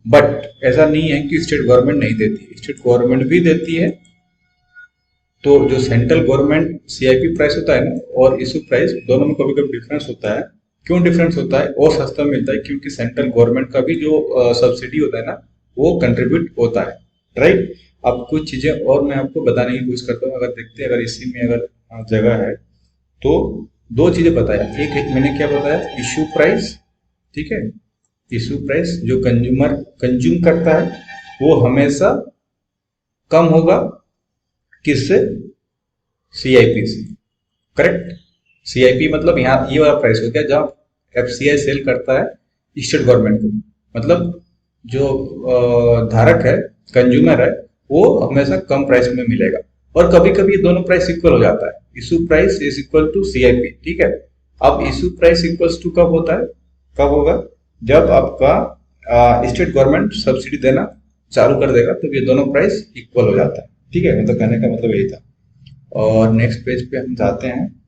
बट ऐसा नहीं है कि स्टेट गवर्नमेंट नहीं देती है, स्टेट गवर्नमेंट भी देती है। तो जो सेंट्रल गवर्नमेंट सीआईपी प्राइस होता है ना, और इशू प्राइस, दोनों में कभी कभी डिफरेंस होता है। क्यों डिफरेंस होता है, और सस्ता मिलता है क्योंकि सेंट्रल गवर्नमेंट का भी जो सब्सिडी होता है ना, वो कंट्रीब्यूट होता है, राइट। अब कुछ चीजें और मैं आपको बताने की कोशिश करता हूँ, अगर देखते हैं, अगर इसी में अगर जगह है तो दो चीजें बताया। एक मैंने क्या बताया, इशू प्राइस, ठीक है, इशू प्राइस जो कंज्यूमर कंज्यूम करता है वो हमेशा कम होगा, किससे, सीआईपी से, करेक्ट। सीआईपी मतलब यहाँ ये वाला प्राइस हो गया जहाँ एफसीआई सेल करता है स्टेट गवर्नमेंट को, मतलब जो धारक है, कंज्यूमर है, वो हमेशा कम प्राइस में मिलेगा। और कभी कभी दोनों प्राइस इक्वल हो जाता है, issue price is equal to CIP, ठीक है। अब इशू प्राइस इक्वल्स टू कब होता है, कब होगा, जब आपका स्टेट गवर्नमेंट सब्सिडी देना चालू कर देगा, तो ये दोनों प्राइस इक्वल हो जाता है, ठीक है। मतलब कहने का मतलब यही था। और नेक्स्ट पेज पे हम जाते हैं,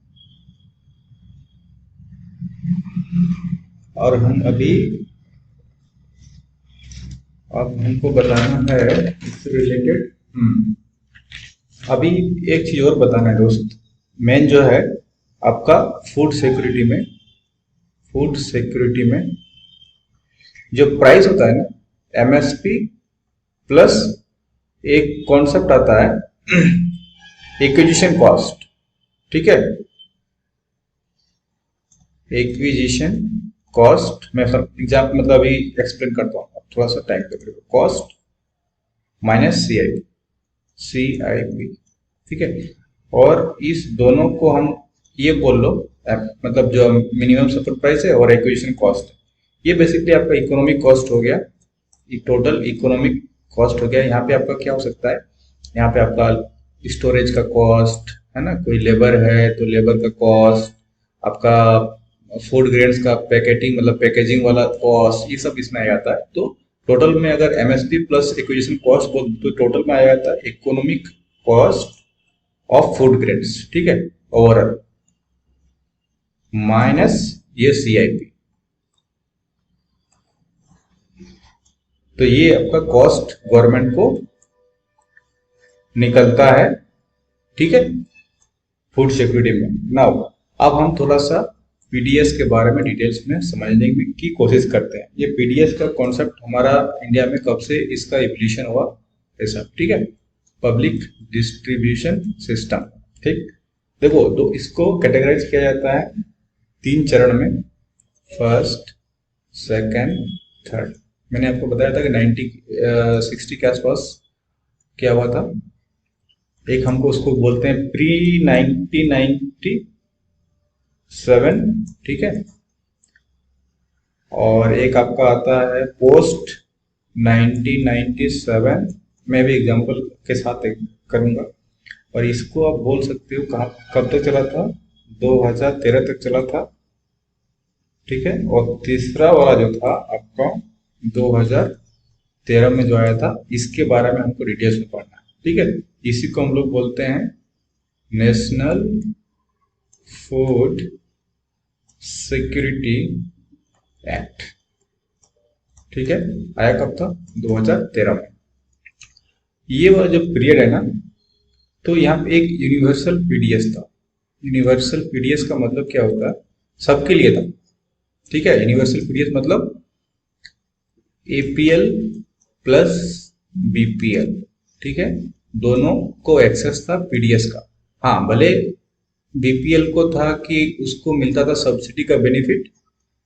और हम अभी, अब हमको बताना है इससे रिलेटेड, अभी एक चीज और बताना है दोस्त, मेन जो है आपका फूड सिक्योरिटी में, फूड सिक्योरिटी में जो प्राइस होता है ना, एमएसपी प्लस एक कॉन्सेप्ट आता है एक्विजिशन कॉस्ट, ठीक है। एक्विजिशन कॉस्ट मैं एग्जाम्पल मतलब अभी एक्सप्लेन करता हूँ, थोड़ा सा टाइम लगेगा। कॉस्ट माइनस सीआईपी, सीआईपी, ठीक है। और इस दोनों को हम ये बोल लो, मतलब जो मिनिमम सपोर्ट प्राइस है और एक्विजिशन कॉस्ट, ये बेसिकली आपका इकोनॉमिक कॉस्ट हो गया, टोटल इकोनॉमिक कॉस्ट हो गया। यहाँ पे आपका क्या हो सकता है, यहाँ पे आपका स्टोरेज का कॉस्ट है ना, कोई लेबर है तो लेबर का कॉस्ट, आपका फूड ग्रेन्स का पैकेटिंग मतलब पैकेजिंग वाला कॉस्ट, ये सब इसमें आ जाता है। तो टोटल में अगर एमएसपी प्लस एक्विजिशन कॉस्ट तो टोटल में आ जाता है economic cost of food grains, ठीक है, ओवरऑल माइनस ये सीआईपी। तो ये आपका कॉस्ट गवर्नमेंट को निकलता है, ठीक है, फूड सिक्योरिटी में। नाउ अब हम थोड़ा सा पीडीएस के बारे में डिटेल्स में समझने की कोशिश करते हैं। ये पीडीएस का कॉन्सेप्ट हमारा इंडिया में कब से इसका इवोल्यूशन हुआ ऐसा, ठीक है, पब्लिक डिस्ट्रीब्यूशन सिस्टम, ठीक। देखो तो इसको कैटेगराइज किया जाता है 3 चरण में, फर्स्ट, सेकंड, थर्ड। मैंने आपको बताया था कि 60 के आसपास क्या हुआ था, एक हमको उसको बोलते हैं प्री 1997, ठीक है, और एक आपका आता है पोस्ट 1997, मैं भी एग्जांपल के साथ करूंगा। और इसको आप बोल सकते हो कहाँ कब तक चला था, 2013 तक चला था, ठीक है। और तीसरा वाला जो था आपका 2013 में जो आया था, इसके बारे में हमको डिटेल्स में पढ़ना है, ठीक है, इसी को हम लोग बोलते हैं नेशनल फूड सिक्योरिटी एक्ट। ठीक है, आया कब था? 2013 में। ये वाला जो पीरियड है ना, तो यहाँ पे एक यूनिवर्सल पीडीएस था। यूनिवर्सल पीडीएस का मतलब क्या होता है? सबके लिए था। ठीक है, यूनिवर्सल पीडीएस मतलब एपीएल प्लस बीपीएल, ठीक है, दोनों को एक्सेस था पीडीएस का। हाँ, भले बीपीएल को था कि उसको मिलता था सब्सिडी का बेनिफिट,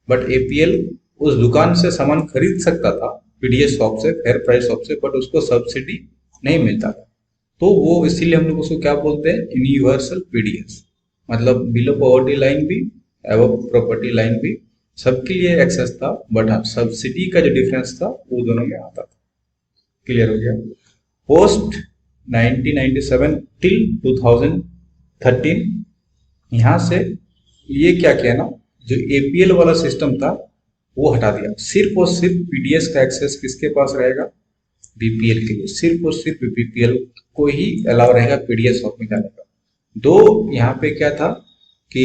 बट एपीएल उस दुकान से सामान खरीद सकता था पीडीएस शॉप से, फेयर प्राइस शॉप से, बट उसको सब्सिडी नहीं मिलता था। तो वो इसीलिए हम लोग उसको क्या बोलते हैं? Universal PDS. मतलब बिलो पॉवर्टी लाइन भी, एवं प्रॉपर्टी लाइन भी, सबके लिए एक्सेस था, बट हाँ, सब्सिडी का जो डिफरेंस था वो दोनों में आता था। क्लियर हो गया? पोस्ट 1997 टिल 2013, यहां से ये क्या किया ना, जो एपीएल वाला सिस्टम था वो हटा दिया। सिर्फ और सिर्फ पीडीएस का एक्सेस किसके पास रहेगा? बीपीएल के लिए। सिर्फ और सिर्फ बीपीएल को ही अलाउ रहेगा पीडीएस शॉप में जाने का। दो यहाँ पे क्या था कि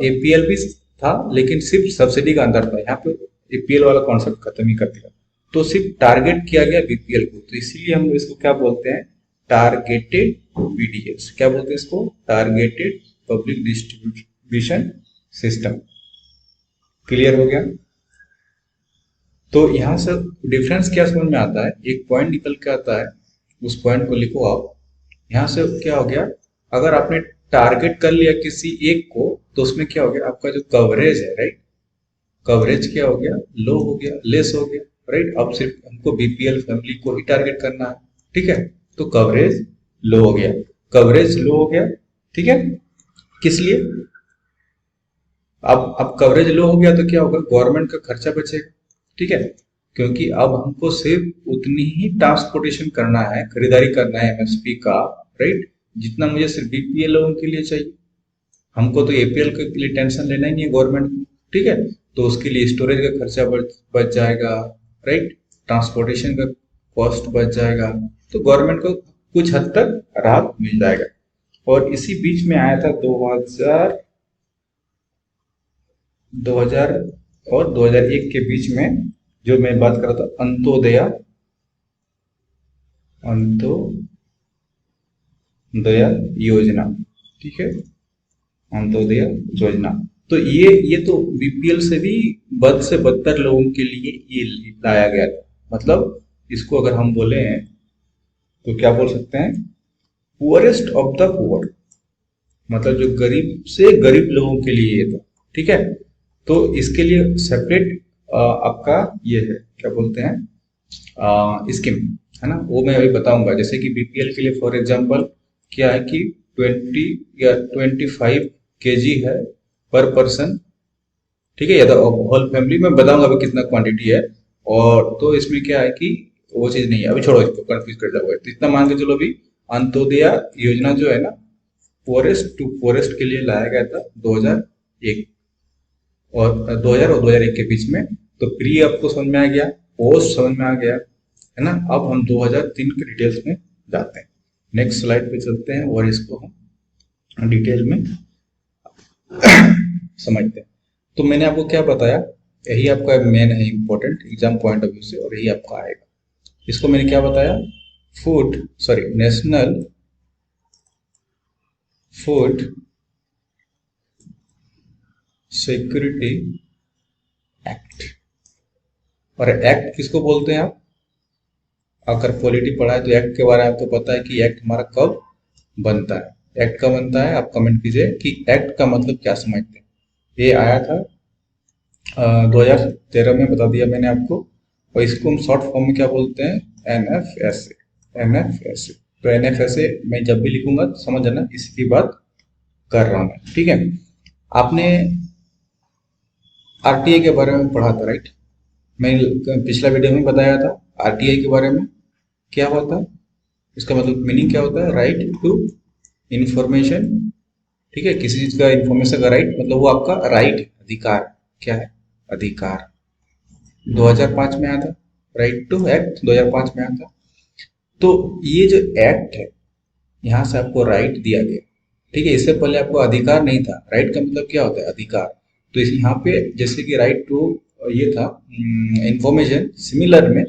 एपीएल भी था, लेकिन सिर्फ सब्सिडी का अंदर था। यहाँ पे एपीएल वाला कॉन्सेप्ट खत्म ही कर दिया, तो सिर्फ टारगेट किया गया बीपीएल को। तो इसीलिए हम इसको क्या बोलते हैं? Targeted PDS. क्या बोलते हैं इसको? Targeted public distribution system. Clear हो गया? तो यहां से डिफरेंस क्या समझ में आता है? एक पॉइंट निकल के आता है, उस पॉइंट को लिखो आप। यहां से क्या हो गया? अगर आपने टारगेट कर लिया किसी एक को, तो उसमें क्या हो गया? आपका जो कवरेज है, राइट, कवरेज क्या हो गया? लो हो गया, लेस हो गया, राइट। अब सिर्फ हमको बीपीएल फैमिली को ही टारगेट करना है, ठीक है, तो कवरेज लो हो गया। कवरेज लो हो गया, ठीक है, किस लिए? अब कवरेज लो हो गया तो क्या होगा? गवर्नमेंट का खर्चा बचेगा, ठीक है, क्योंकि अब हमको सिर्फ उतनी ही ट्रांसपोर्टेशन करना है, खरीदारी करना है एमएसपी का, राइट, जितना मुझे सिर्फ बीपीएल लोगों के लिए चाहिए। हमको तो एपीएल के लिए टेंशन लेना ही नहीं है गवर्नमेंट को, ठीक है। तो उसके लिए स्टोरेज का खर्चा बच जाएगा, राइट, ट्रांसपोर्टेशन का कॉस्ट बच जाएगा, तो गवर्नमेंट को कुछ हद तक राहत मिल जाएगा। और इसी बीच में आया था 2000 और 2001 के बीच में, जो मैं बात कर रहा था, अंत्योदय योजना, ठीक है, अंत्योदय योजना। तो ये तो बीपीएल से भी बद से बदतर लोगों के लिए ये लाया गया था। मतलब इसको अगर हम बोले तो क्या बोल सकते हैं? पुअरेस्ट ऑफ द पुअर, मतलब जो गरीब से गरीब लोगों के लिए ये था, ठीक है। तो इसके लिए सेपरेट आपका ये है, क्या बोलते हैं, स्कीम, है ना, वो मैं अभी बताऊंगा। जैसे कि बीपीएल के लिए फॉर एग्जांपल क्या है कि 20 या 25 केजी है पर पर्सन, ठीक है, या तो होल फैमिली में बताऊंगा अभी कितना क्वांटिटी है। और तो इसमें क्या है कि वो चीज नहीं है, अभी छोड़ो, इसको कंफ्यूज कर जाओगे। तो इतना मान के चलो, अभी अंत्योदय योजना जो है ना, पोरेस्ट टू पोरेस्ट के लिए लाया गया था 2001 और 2000 और 2001 के बीच में। तो प्री आपको समझ में आ गया, पोस्ट समझ में आ गया, है ना। अब हम 2003 के डिटेल्स में जाते हैं। नेक्स्ट स्लाइड पे चलते हैं और इसको हम डिटेल में समझते हैं। तो मैंने आपको क्या बताया, यही आपका मेन है, important exam point of view से, और यही आपका आएगा। इसको मैंने क्या बताया? National food security act. और एक्ट किसको बोलते हैं आप? अगर पॉलिटी पढ़ा है तो एक्ट के बारे में आपको पता है कि एक्ट हमारा कब बनता है। एक्ट कब बनता है? आप कमेंट कीजिए कि एक्ट का मतलब क्या समझते हैं। ये आया था 2013 में, बता दिया मैंने आपको। और इसको हम शॉर्ट फॉर्म में क्या बोलते हैं? एनएफएसए। एनएफएसए, तो एनएफएसए मैं जब भी लिखूंगा तो समझ जाना इसी की बात कर रहा हूं मैं, ठीक है। आपने आरटीआई के बारे में पढ़ा था, राइट? मैं पिछला वीडियो में बताया था आरटीआई के बारे में। क्या हुआ था? इसका मतलब मीनिंग क्या होता है? राइट टू इंफॉर्मेशन, ठीक है, किसी चीज का इंफॉर्मेशन का राइट, मतलब वो आपका राइट, अधिकार। क्या है? अधिकार। 2005 में आया था, राइट टू एक्ट 2005 में आया था। तो ये जो एक्ट है, यहाँ से आपको राइट दिया गया, ठीक है। इससे पहले आपको अधिकार नहीं था। राइट का मतलब क्या होता है? अधिकार। तो इस यहाँ पे जैसे कि राइट टू ये था इंफॉर्मेशन, सिमिलर में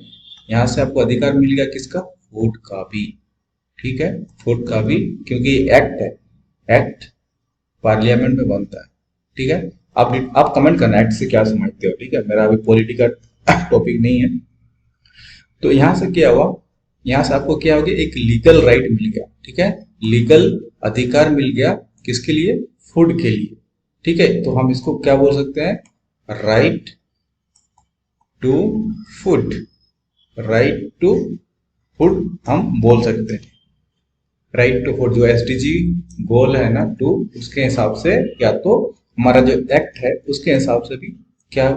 यहाँ से आपको अधिकार मिल गया किसका? फूड का भी, ठीक है, फूड का भी, क्योंकि एक्ट है, एक्ट पार्लियामेंट में बनता है, ठीक है। आप कमेंट करना एक्ट से क्या समझते हो, ठीक है। मेरा अभी पॉलिटिकल टॉपिक नहीं है। तो यहाँ से क्या हुआ? यहाँ से आपको क्या हो गया? एक लीगल राइट मिल गया, ठीक है, लीगल अधिकार मिल गया। किसके लिए? फूड के लिए, ठीक है। तो हम इसको क्या बोल सकते हैं? Right to food, right to food हम बोल सकते हैं। राइट टू फूड जो एसडीजी गोल है ना, टू, उसके हिसाब से, या तो हमारा जो एक्ट है उसके हिसाब से भी क्या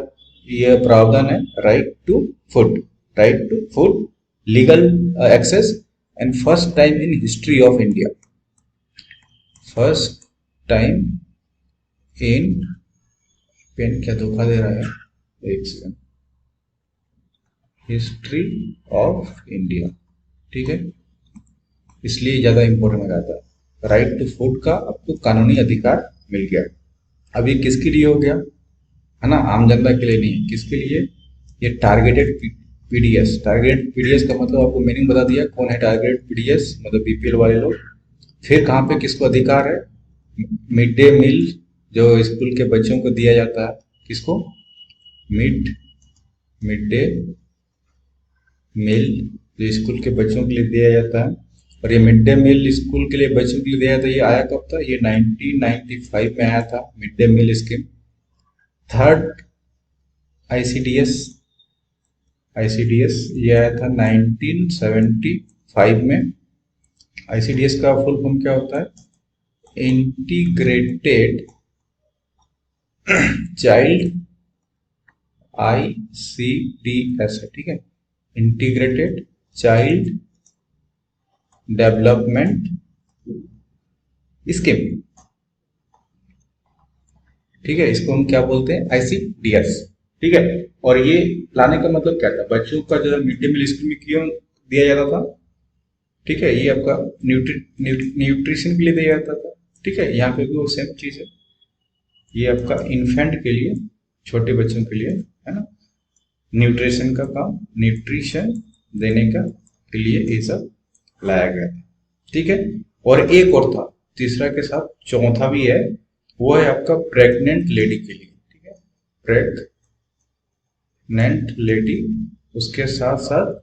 ये प्रावधान है? Right to food, right to food, legal access, and first time in history of India, first time in, pen क्या धोखा दे रहा है, एक सेकंड, हिस्ट्री ऑफ इंडिया, ठीक है, इसलिए ज्यादा इंपॉर्टेंट हो जाता है। राइट टू फूड का आपको कानूनी अधिकार मिल गया। अब ये किसके लिए हो गया, है ना? आम जनता के लिए नहीं है। किसके लिए? ये टारगेटेड पीडीएस। टारगेटेड पीडीएस का मतलब आपको मीनिंग बता दिया। कौन है टारगेटेड पीडीएस? मतलब बीपीएल वाले लोग। फिर कहाँ पे किसको अधिकार है? मिड डे मील जो स्कूल के बच्चों को दिया जाता है, किसको? मिड डे मील जो स्कूल के बच्चों के लिए दिया जाता है। और ये मिड डे मील स्कूल के लिए बच्चों के लिए दिया जाता है, ये आया कब था? ये 1995 में आया था, mid day meal scheme. Third ICDS, ICDS ये आया था 1975 में। आईसीडीएस का फुल फॉर्म क्या होता है? इंटीग्रेटेड चाइल्ड, आईसीडीएस है, ठीक है, इंटीग्रेटेड चाइल्ड डेवलपमेंट स्कीम, ठीक है। इसको हम क्या बोलते हैं? आईसीडीएस, ठीक है। और ये लाने का मतलब क्या था? बच्चों का जो मिड डे मील स्कूल में क्यों दिया जाता था, ठीक है, ये आपका न्यूट्रिशन के लिए दिया जाता था, ठीक है। यहाँ पे भी वो सेम चीज है, ये आपका इन्फेंट के लिए, छोटे बच्चों के लिए, है ना, न्यूट्रिशन का काम, न्यूट्रिशन देने का के लिए ये सब लाया गया था, ठीक है। और एक और था तीसरा के साथ, चौथा भी है, वो है आपका प्रेग्नेंट लेडी के लिए, ठीक है, प्रेग्नेंट लेडी। उसके साथ साथ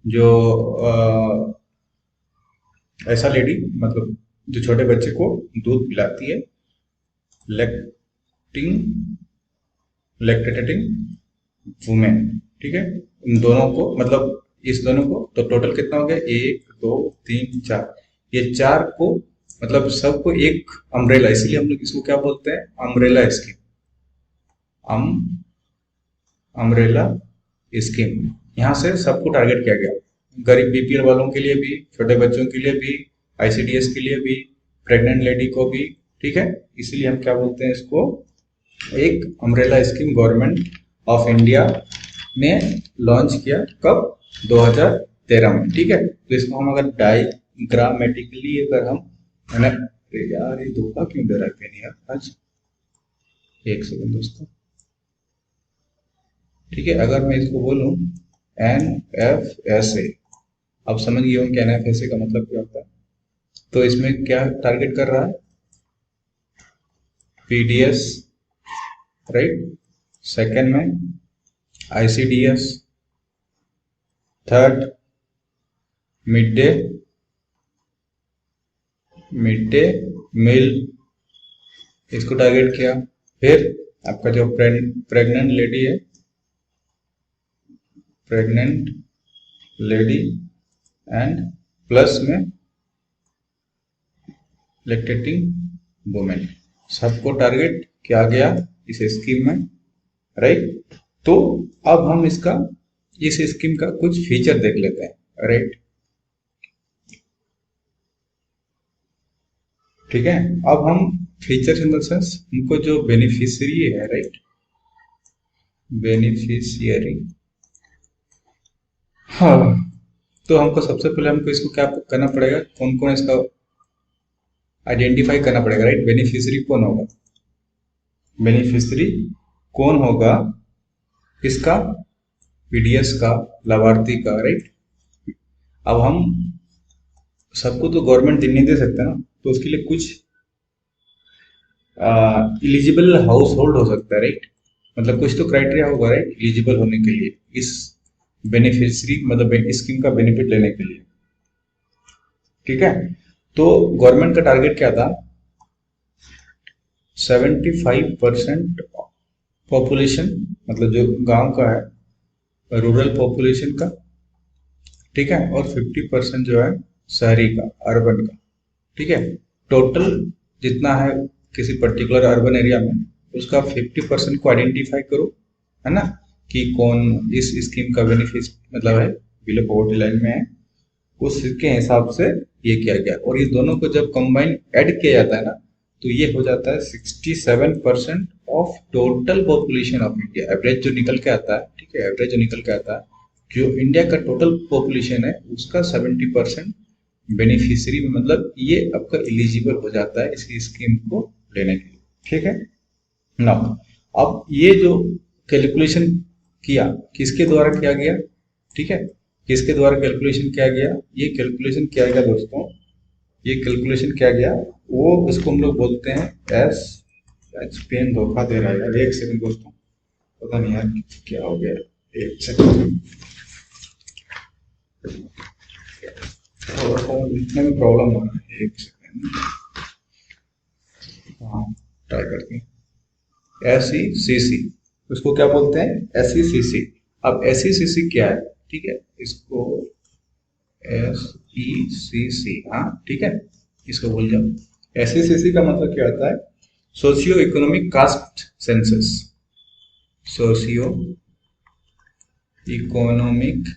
जो ऐसा लेडी, मतलब जो छोटे बच्चे को दूध पिलाती है, लैक्टिंग लैक्टेटिंग वुमेन, ठीक है। इन दोनों को, मतलब इस दोनों को, तो टोटल कितना हो गया? 1 2 3 4, ये चार को, मतलब सबको एक अम्ब्रेला, इसीलिए हम लोग इसको क्या बोलते हैं? Umbrella scheme, umbrella scheme. यहाँ से सबको टारगेट किया गया, गरीब बीपीएल वालों के लिए भी, छोटे बच्चों के लिए भी, आईसीडीएस के लिए भी, प्रेग्नेंट लेडी को भी, ठीक है। इसलिए हम क्या बोलते हैं इसको? एक umbrella scheme government of India ने लॉन्च किया, कब? 2013 में, ठीक है। तो इसको हम अगर डायग्रामेटिकली अगर हम, है ना, यार ये धोखा क्यों दे रहा है पेन यार आज, एक सेकंड दोस्तों, ठीक है। अगर मैं इसको बोलूं NFSA, अब समझ गए होंगे NFSA का मतलब क्या होता है। तो इसमें क्या टारगेट कर रहा है? पीडीएस, राइट, सेकंड में ICDS, third mid day meal, इसको टारगेट किया। फिर आपका जो प्रेग्नेंट लेडी है, प्रेग्नेंट लेडी, एंड प्लस में लैक्टेटिंग वुमेन, सबको टारगेट किया गया इस स्कीम में, राइट। तो अब हम इसका, इस स्कीम का कुछ फीचर देख लेते हैं, राइट, ठीक है। अब हम फीचर इन द सेंस, हमको जो बेनिफिशियरी है, राइट, बेनिफिशियरी, हाँ, तो हमको सबसे पहले हमको इसको क्या करना पड़ेगा, कौन कौन इसका आइडेंटिफाई करना पड़ेगा, राइट। बेनिफिशियरी कौन होगा, बेनिफिशियरी कौन होगा, किसका, पीडीएस का, लाभार्थी का, राइट। अब हम सबको तो गवर्नमेंट नहीं दे सकते ना, तो उसके लिए कुछ इलिजिबल हाउस होल्ड हो सकता है, राइट। मतलब कुछ तो क्राइटेरिया होगा, राइट, एलिजिबल होने के लिए इस बेनिफिशियरी मतलब इस स्कीम का बेनिफिट लेने के लिए, ठीक है। तो गवर्नमेंट का टारगेट क्या था, 75% पॉपुलेशन, मतलब जो गांव का है रूरल पॉपुलेशन का, ठीक है, और 50% जो है शहरी का, अर्बन का, ठीक है। टोटल जितना है किसी पर्टिकुलर अर्बन एरिया में, उसका 50% को आइडेंटिफाई करो, है ना, कि कौन इस स्कीम का बेनिफिट मतलब है बिलो पॉवर्टी लाइन में है, उसके हिसाब से ये किया गया। और ये दोनों को जब कंबाइन ऐड किया जाता है ना, तो ये हो जाता है 67% of total population of India. Average जो निकल के आता है, ठीक है, एवरेज जो निकल के आता है, जो इंडिया का टोटल पॉपुलेशन है उसका 70% बेनिफिशियरी में, मतलब ये आपका एलिजिबल हो जाता है इसी स्कीम को लेने के लिए, ठीक है ना। अब ये जो कैलकुलेशन किया, किसके द्वारा किया गया, ठीक है, किसके द्वारा कैलकुलेशन किया गया, ये कैलकुलेशन किया गया दोस्तों, ये कैलकुलेशन किया गया, वो इसको हम लोग बोलते हैं एस, पेन धोखा दे रहा है यार, एक सेकंड दोस्तों, पता नहीं यार क्या हो गया, एक सेकंड, लिखने में प्रॉब्लम हो रहा है, एक सेकंड, हाँ ट्राई करते हैं। SECC, उसको क्या बोलते हैं, SECC। अब SECC क्या है, ठीक है, इसको SECC, हाँ ठीक है, इसको भूल जाओ। SECC का मतलब क्या होता है, socio economic caste census, socio economic,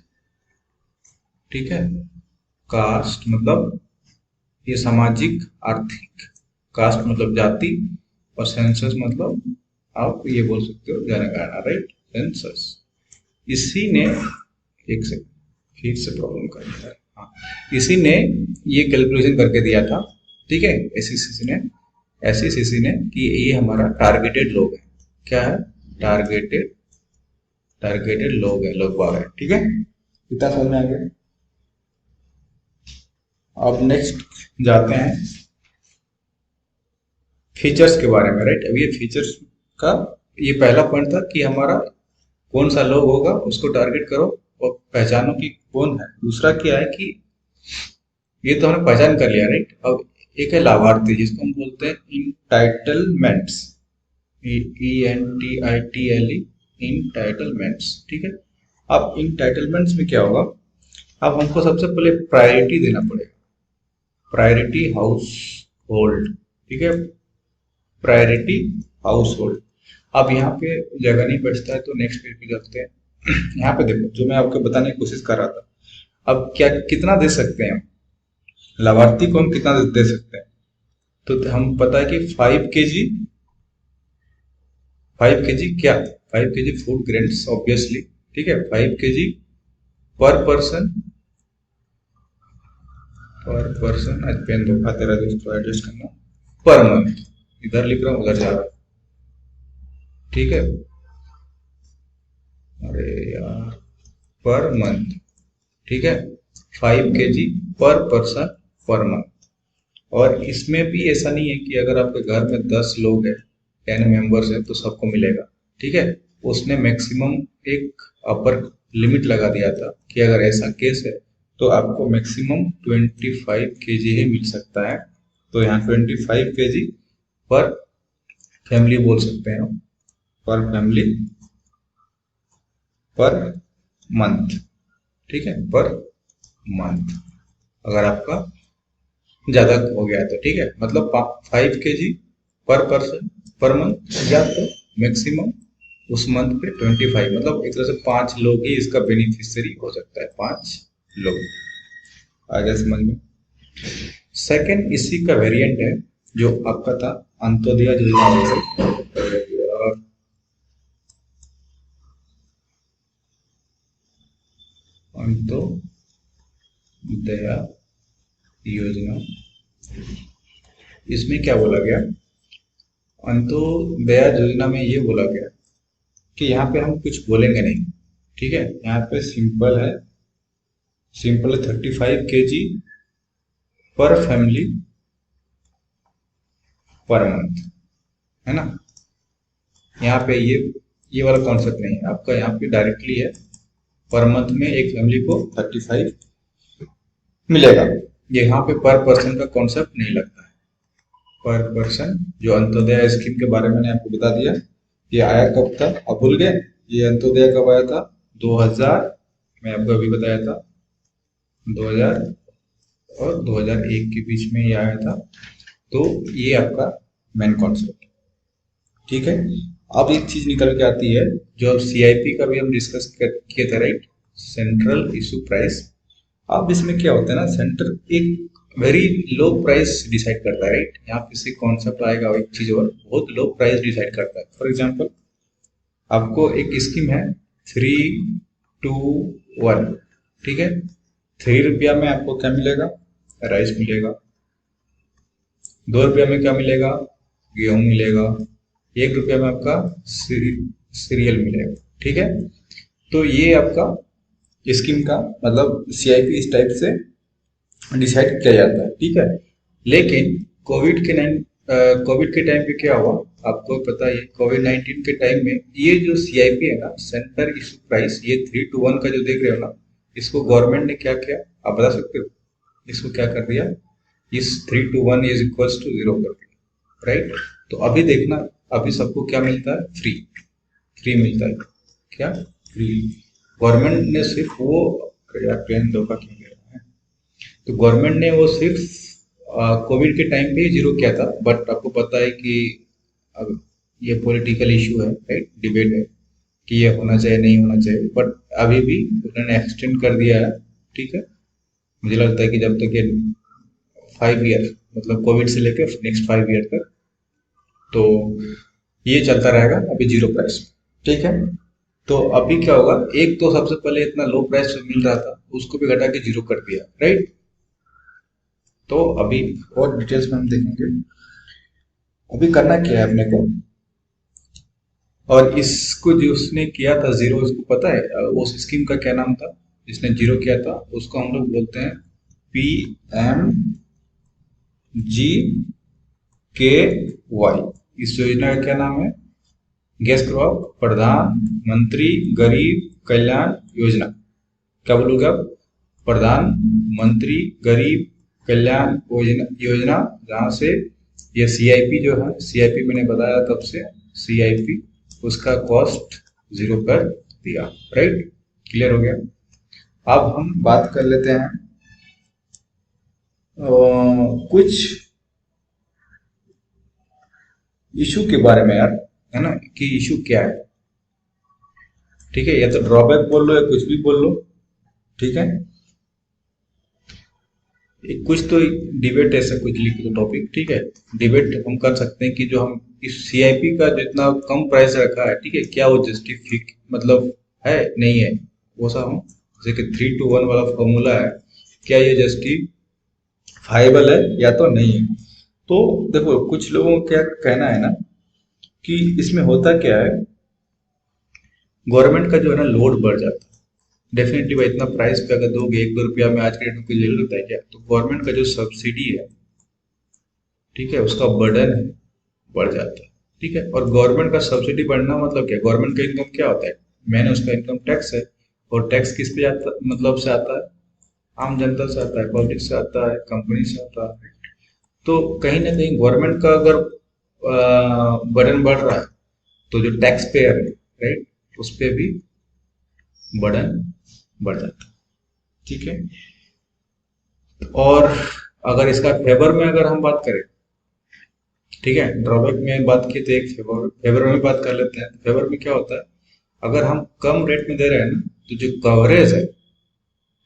ठीक है, कास्ट मतलब ये सामाजिक आर्थिक, कास्ट मतलब जाति, और सेंसस मतलब आप ये बोल सकते हो जनगणना, राइट, सेंसस। इसी ने, एक सेकंड फिर से प्रॉब्लम कर रहा है, हाँ, इसी ने ये कैलकुलेशन करके दिया था, ठीक है, एसईसीसी ने कि ये हमारा टारगेटेड लोग है, क्या है, टारगेटेड लोग है, लोग बाग है, ठीक है, इतना समझ में आ गया। अब नेक्स्ट जाते हैं फीचर्स के बारे में, राइट। अब ये फीचर्स का ये पहला पॉइंट था कि हमारा कौन सा लोग होगा उसको टारगेट करो और पहचानो कि कौन है। दूसरा क्या है कि ये तो हमने पहचान कर लिया, राइट। अब एक है लाभार्थी, जिसको हम बोलते हैं इंटाइटलमेंट्स, ENTITLE, इंटाइटलमेंट्स, ठीक है। अब इंटाइटलमेंट्स में क्या होगा, अब हमको सबसे पहले प्रायोरिटी देना पड़ेगा, प्रायोरिटी हाउस होल्ड, ठीक है, प्रायोरिटी हाउस होल्ड। अब यहाँ पे जगह नहीं बचता है तो नेक्स्ट पेज पे जाते हैं। यहाँ पे देखो जो मैं आपको बताने की कोशिश कर रहा था, अब क्या कितना दे सकते हैं, लाभार्थी को हम कितना दे सकते हैं, तो हम पता है कि 5 kg, 5 kg क्या, 5 kg फूड ग्रेन्स ऑब्वियसली, ठीक है, 5 kg पर पर्सन, आज पेन धोखा दे रहा है दोस्तों, एडजस्ट करना, पर मंथ, इधर लिख रहा हूँ उधर जा रहा है, ठीक है, अरे यार, पर मंथ, ठीक है, 5 kg पर पर्सन पर मंथ। और इसमें भी ऐसा नहीं है कि अगर आपके घर में 10 लोग हैं, 10 मेंबर्स हैं तो सबको मिलेगा, ठीक है। उसने मैक्सिमम एक अपर लिमिट लगा दिया था कि अगर ऐसा केस है तो आपको मैक्सिमम 25 kg ही मिल सकता है। तो यहाँ 25 kg पर फैमिली बोल सकते हैं, पर फैमिली पर मंथ, ठीक है, पर मंथ। अगर आपका ज्यादा हो गया तो ठीक है, मतलब 5 kg पर पर्सन पर मंथ, या तो मैक्सिमम उस मंथ पे 25, मतलब एक तरह से 5 लोग ही इसका बेनिफिशियरी हो सकता है, 5 लोग। आ गया समझ में। सेकंड इसी का वेरिएंट है जो आपका था अंत्योदय योजना, दया योजना, इसमें क्या बोला गया, अंत्योदया योजना में ये बोला गया कि यहाँ पे हम कुछ बोलेंगे नहीं, ठीक है। यहाँ पे सिंपल है, सिंपल 35 kg पर फैमिली पर मंथ, है ना। यहाँ पे ये वाला कॉन्सेप्ट नहीं है आपका, यहाँ पे डायरेक्टली है पर मंथ में एक फैमिली को 35 मिलेगा। ये यहाँ पे पर पर्सन का कॉन्सेप्ट नहीं लगता है। पर पर्सन, जो अंत्योदय स्कीम के बारे में मैंने आपको बता दिया, ये आया कब था, आप भूल गए। ये अंत्योदय कब आया था, 2000, मैं आपको अभी बताया था 2000 और 2001 के बीच में ये आया था। तो ये आपका मेन कॉन्सेप्ट, ठीक है। अब एक चीज निकल के आती है, जो अब सीआईपी का भी हम डिस्कस किए थे, राइट, सेंट्रल इशू प्राइस। अब इसमें क्या होता है ना, सेंटर एक वेरी लो प्राइस डिसाइड करता है, राइट। यहाँ पे से कॉन्सेप्ट आएगा एक चीज और, बहुत लो प्राइस डिसाइड करता है। फॉर एग्जांपल आपको एक स्कीम है 3-2-1, ठीक है। 3 रुपया में आपको क्या मिलेगा, राइस मिलेगा। 2 रुपया में क्या मिलेगा, गेहूं मिलेगा। 1 रुपया में आपका सीरियल मिलेगा, ठीक है। तो ये आपका स्कीम का मतलब सीआईपी इस टाइप से डिसाइड किया जाता है, ठीक है। लेकिन कोविड के टाइम पे क्या हुआ, आपको पता है, कोविड-19 के टाइम में ये जो सीआईपी है ना, सेंटर इशू प्राइस, ये 3-1 का जो देख रहे हो ना, इसको गवर्नमेंट ने क्या किया, आप बता सकते हो, इसको क्या कर दिया, इस 3-1 इज इक्वल्स टू 0 कर दिया, राइट। तो अभी देखना, अभी सबको क्या मिलता है, फ्री, फ्री मिलता है, क्या, फ्री। गवर्नमेंट ने सिर्फ वो, यार पेन धोखा क्यों दे रहा है, तो गवर्नमेंट ने वो सिर्फ कोविड के टाइम पे जीरो किया था। बट आपको पता है कि अब ये पॉलिटिकल इशू है, राइट, डिबेट है कि ये होना चाहिए नहीं होना चाहिए, बट अभी भी उन्होंने एक्सटेंड कर दिया है, ठीक है। मुझे लगता है कि जब तक ये 5 ईयर, मतलब कोविड से लेकर नेक्स्ट 5 ईयर तक, तो ये चलता रहेगा अभी जीरो प्राइस, ठीक है। तो अभी क्या होगा, एक तो सबसे पहले इतना लो प्राइस जो मिल रहा था उसको भी घटा के जीरो कर दिया, राइट। तो अभी और डिटेल्स में हम देखेंगे, अभी करना क्या है अपने को। और इसको जो उसने किया था जीरो, उसको पता है उस स्कीम का क्या नाम था जिसने जीरो किया था, उसको हम लोग बोलते हैं PMGKY। इस योजना का क्या नाम है, गेस करो आप, प्रधानमंत्री गरीब कल्याण योजना। क्या बोलोगे आप, प्रधानमंत्री गरीब कल्याण योजना, जहाँ से ये सीआईपी जो है, सीआईपी मैंने बताया तब से, सीआईपी उसका कॉस्ट जीरो कर दिया, राइट, क्लियर हो गया। अब हम बात कर लेते हैं कुछ इशू के बारे में यार, है ना, कि इशू क्या है, ठीक है। या तो ड्रॉबैक बोल लो या कुछ भी बोल लो, ठीक है। कुछ तो डिबेट ऐसा कुछ लिख दो टॉपिक, ठीक है। डिबेट हम कर सकते हैं कि जो हम इस सीआईपी का जितना कम प्राइस रखा है, ठीक है, क्या वो जस्टिफिक मतलब है नहीं है, वो सा हम जैसे कि 3-1 वाला फॉर्मूला है, क्या ये जस्टिफाइबल है या तो नहीं है। तो देखो कुछ लोगों का क्या कहना है ना, कि इसमें होता क्या है, गवर्नमेंट का जो है ना लोड बढ़ जाता है। डेफिनेटली भाई, इतना प्राइस पे अगर दोगे 1-2 रुपया में आज के डेट में कोई ले लेता है क्या, तो गवर्नमेंट का जो सब्सिडी है, ठीक है, उसका बर्डन है, बढ़ जाता है, ठीक है। और गवर्नमेंट का सब्सिडी बढ़ना मतलब क्या, गवर्नमेंट का इनकम क्या होता है, मैंने उसका इनकम टैक्स है। और टैक्स किस पे आता, मतलब से आता है, आम जनता से आता है, पब्लिक से आता है, कंपनी से आता है। तो कहीं ना कहीं गवर्नमेंट का अगर बर्डन बढ़ रहा है, तो जो टैक्स पेयर है, राइट, उस पर भी बर्डन बढ़ जाता है, ठीक है। और अगर इसका फेवर में अगर हम बात करें, ठीक है, ड्रॉबैक में बात की तो एक फेवर, फेवर में बात कर लेते हैं। फेवर में क्या होता है, अगर हम कम रेट में दे रहे हैं ना, तो जो कवरेज है,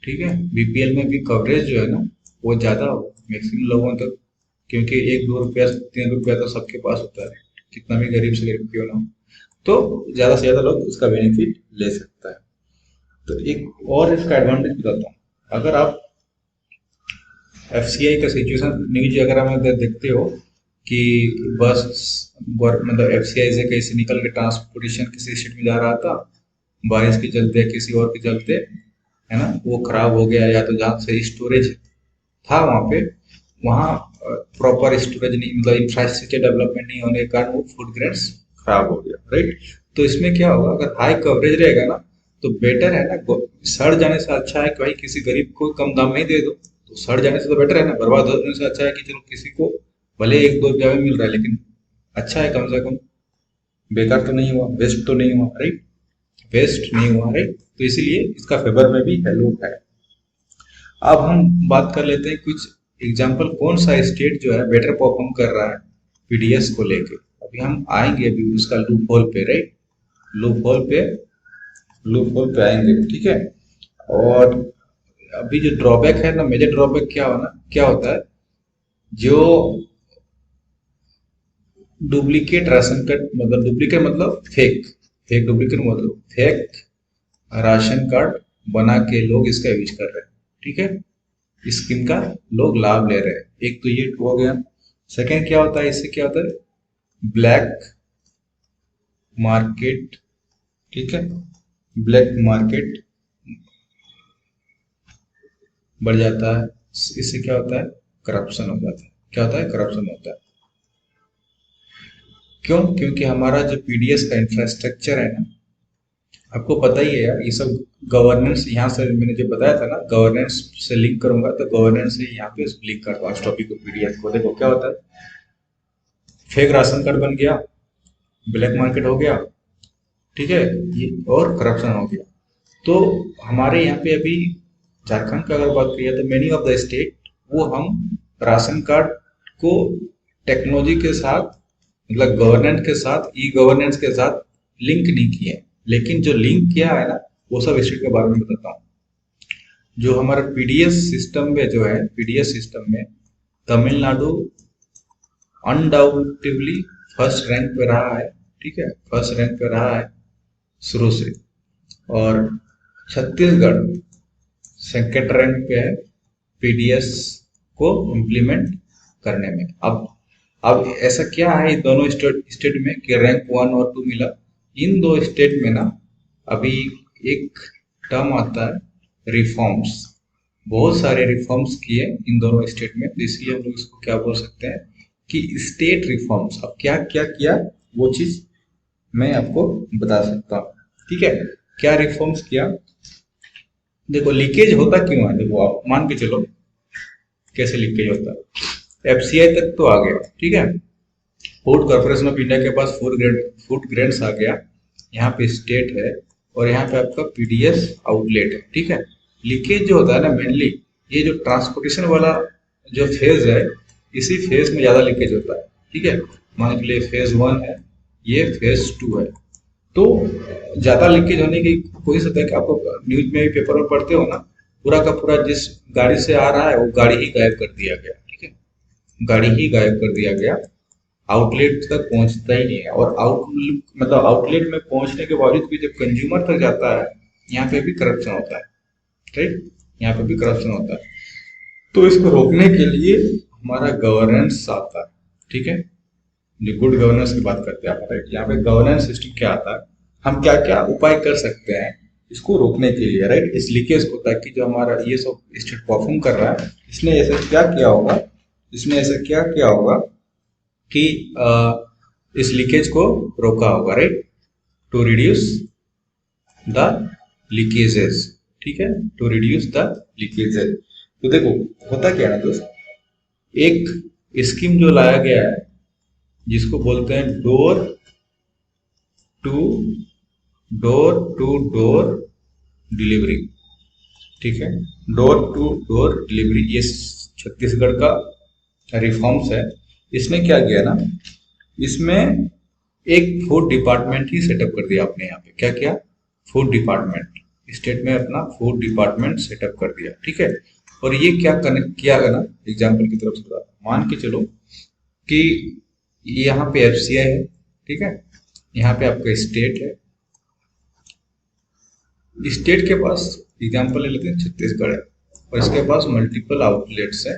ठीक है, बीपीएल में भी कवरेज जो है ना, वो ज्यादा हो मैक्सिमम लोगों तक, क्योंकि 1-2 रुपया 3 रुपया तो सबके पास होता है, कितना भी गरीब से गरीब क्यों ना हो, तो ज्यादा से ज्यादा लोग उसका बेनिफिट ले सकता है। तो एक और इसका एडवांटेज बताता हूँ, अगर आप एफसीआई का सिचुएशन न्यूज वगैरह में अगर देखते हो कि बस मतलब एफसीआई से कहीं से निकल के ट्रांसपोर्टेशन किसी स्टेट में जा रहा था, बारिश के चलते किसी और के चलते, है ना, वो खराब हो गया, या तो जहाँ से स्टोरेज था वहाँ पे, वहाँ प्रॉपर स्टोरेज नहीं, मतलब इंफ्रास्ट्रक्चर डेवलपमेंट नहीं होने के कारण वो फूड ग्रेन्स खराब हो गया, राइट। तो इसमें क्या होगा, अगर हाई कवरेज रहेगा ना, तो बेटर है ना, सड़ जाने से अच्छा है कि भाई किसी गरीब को कम दाम में ही दे दो, तो सड़ जाने से तो बेटर है ना, बर्बाद होने से अच्छा है कि चलो किसी को भले एक दो रुपया में मिल रहा है, लेकिन अच्छा है, कम से कम बेकार तो नहीं हुआ, वेस्ट तो नहीं हुआ, राइट, वेस्ट नहीं हुआ, राइट। तो इसीलिए इसका फेवर में भी हेलो है। अब हम बात कर लेते हैं कुछ एग्जाम्पल, कौन सा स्टेट जो है बेटर परफॉर्म कर रहा है पीडीएस को लेके। अभी हम आएंगे अभी उसका लूप होल पे, राइट, लूप होल पे, लूप होल पे आएंगे, ठीक है। और अभी जो ड्रॉबैक है ना, मेजर ड्रॉबैक क्या होता है, जो डुप्लीकेट राशन कार्ड, मतलब डुप्लीकेट मतलब फेक, फेक डुप्लीकेट मतलब फेक राशन कार्ड बना के लोग इसका यूज कर रहे हैं, ठीक है, स्कीम का लोग लाभ ले रहे हैं। एक तो ये हो गया। सेकंड क्या होता है, इससे क्या होता है, ब्लैक मार्केट, ठीक है, ब्लैक मार्केट बढ़ जाता है। इससे क्या होता है, करप्शन हो जाता है। क्या होता है, करप्शन होता है। क्यों? क्योंकि हमारा जो पीडीएस का इंफ्रास्ट्रक्चर है ना, आपको पता ही है यार, ये सब गवर्नेंस, यहाँ से मैंने जो बताया था ना, गवर्नेंस से लिंक करूंगा, तो गवर्नेंस से यहाँ पे लिंक करता हूँ इस टॉपिक को, पीडीएफ को। देखो क्या होता है, फेक राशन कार्ड बन गया, ब्लैक मार्केट हो गया, ठीक है, ये और करप्शन हो गया। तो हमारे यहाँ पे अभी झारखंड का अगर बात करिए, तो मेनी ऑफ द स्टेट, वो हम राशन कार्ड को टेक्नोलॉजी के साथ, मतलब गवर्नेंस के साथ, ई गवर्नेंस के साथ लिंक नहीं किए। लेकिन जो लिंक किया है ना, वो सब स्टेट के बारे में बताता हूँ। जो हमारा पीडीएस सिस्टम में जो है, पीडीएस सिस्टम में तमिलनाडु अनडाउटेबली फर्स्ट रैंक पे रहा है, ठीक है, फर्स्ट रैंक पे रहा है शुरू से। और छत्तीसगढ़ सेकेंड रैंक पे है पीडीएस को इम्प्लीमेंट करने में। अब ऐसा क्या है इन दोनों स्टेट में कि रैंक 1 और 2 मिला। इन दो स्टेट में ना अभी एक टर्म आता है रिफॉर्म्स, बहुत सारे रिफॉर्म्स किए इन दोनों स्टेट में, तो इसलिए हम लोग इसको क्या बोल सकते हैं कि स्टेट रिफॉर्म्स। अब क्या क्या किया वो चीज मैं आपको बता सकता हूँ, ठीक है। क्या रिफॉर्म्स किया, देखो लीकेज होता क्यों है, देखो आप मान के चलो कैसे लीकेज होता है। एफसीआई तक तो आ गया, ठीक है, फूड कॉर्पोरेशन ऑफ इंडिया के पास फूड ग्रेन्स आ गया, यहाँ पे स्टेट है, और यहाँ पे आपका पीडीएस आउटलेट है, ठीक है। लीकेज जो होता है ना, मेनली ये जो ट्रांसपोर्टेशन वाला जो फेज है, इसी फेज में ज्यादा लीकेज होता है, ठीक है। मान के लिए फेज 1 है, ये फेज 2 है, तो ज्यादा लीकेज होने की कोई सकता है कि आपको न्यूज में भी, पेपर में पढ़ते हो ना, पूरा का पूरा जिस गाड़ी से आ रहा है वो गाड़ी ही गायब कर दिया गया, ठीक है, गाड़ी ही गायब कर दिया गया, आउटलेट तक पहुंचता ही नहीं है। और आउटलेट में पहुंचने के बावजूद भी जब कंज्यूमर तक जाता है, यहाँ पे भी करप्शन होता है, राइट, यहाँ पे भी करप्शन होता है। तो इसको रोकने के लिए हमारा गवर्नेंस आता है, ठीक है, जो गुड गवर्नेंस की बात करते हैं आप, राइट। यहाँ पे गवर्नेंस सिस्टम क्या आता है, हम क्या क्या उपाय कर सकते हैं इसको रोकने के लिए, राइट, इस लीकेज को, ताकि जो हमारा ये सब स्टेट परफॉर्म कर रहा है, इसने ऐसा क्या किया होगा, इसने ऐसा क्या किया होगा कि इस लीकेज को रोका होगा, right, to reduce the leakages, ठीक है, टू रिड्यूस द लीकेजेस। तो देखो होता क्या है ना दोस्त, एक स्कीम जो लाया गया है जिसको बोलते हैं to door to door delivery, ठीक है, डोर टू डोर डिलीवरी, ये छत्तीसगढ़ का रिफॉर्म्स है। इसमें क्या किया ना, इसमें एक फूड डिपार्टमेंट ही सेटअप कर दिया आपने, यहाँ पे क्या किया, फूड डिपार्टमेंट, स्टेट में अपना फूड डिपार्टमेंट सेटअप कर दिया, ठीक है। और ये क्या कनेक्ट किया गया ना, एग्जाम्पल की तरफ से बता, मान के चलो कि यहाँ पे एफसीआई है, ठीक है, यहाँ पे आपका स्टेट है, स्टेट के पास एग्जाम्पल ले लेते हैं छत्तीसगढ़ है, और इसके पास मल्टीपल आउटलेट्स है,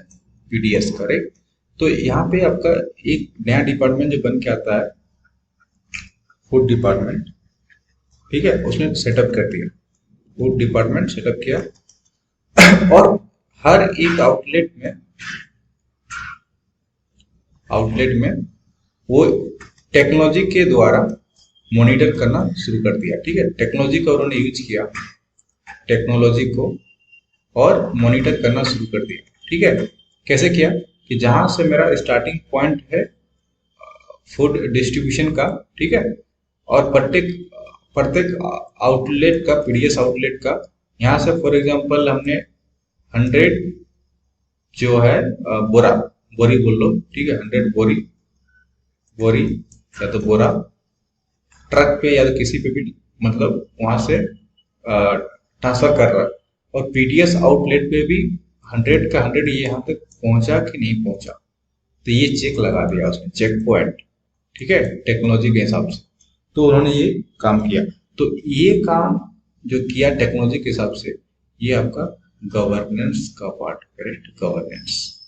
पीडीएस, करेक्ट। तो यहाँ पे आपका एक नया डिपार्टमेंट जो बन के आता है, फूड डिपार्टमेंट, ठीक है, उसने सेटअप कर दिया, फूड डिपार्टमेंट सेटअप किया। और हर एक आउटलेट में वो टेक्नोलॉजी के द्वारा मॉनिटर करना शुरू कर दिया, ठीक है। टेक्नोलॉजी का उन्होंने यूज किया, टेक्नोलॉजी को, और मॉनिटर करना शुरू कर दिया, ठीक है। कैसे किया कि जहां से मेरा स्टार्टिंग पॉइंट है फूड डिस्ट्रीब्यूशन का, ठीक है, और प्रत्येक प्रत्येक आउटलेट का, पीडीएस आउटलेट का, यहाँ से फॉर एग्जांपल हमने 100 जो है बोरी बोल लो, ठीक है, 100 बोरी या तो बोरा ट्रक पे या तो किसी पे भी, मतलब वहां से ट्रांसफर कर रहा है। और पीडीएस आउटलेट पे भी 100 का 100 ये यहाँ तक पहुंचा कि नहीं पहुंचा, तो ये चेक लगा दिया उसने, चेक पॉइंट, ठीक है, टेक्नोलॉजी के हिसाब से। तो उन्होंने ये काम किया। तो ये काम जो किया टेक्नोलॉजी के हिसाब से, ये आपका गवर्नेंस का पार्ट, करेक्ट, गवर्नेंस,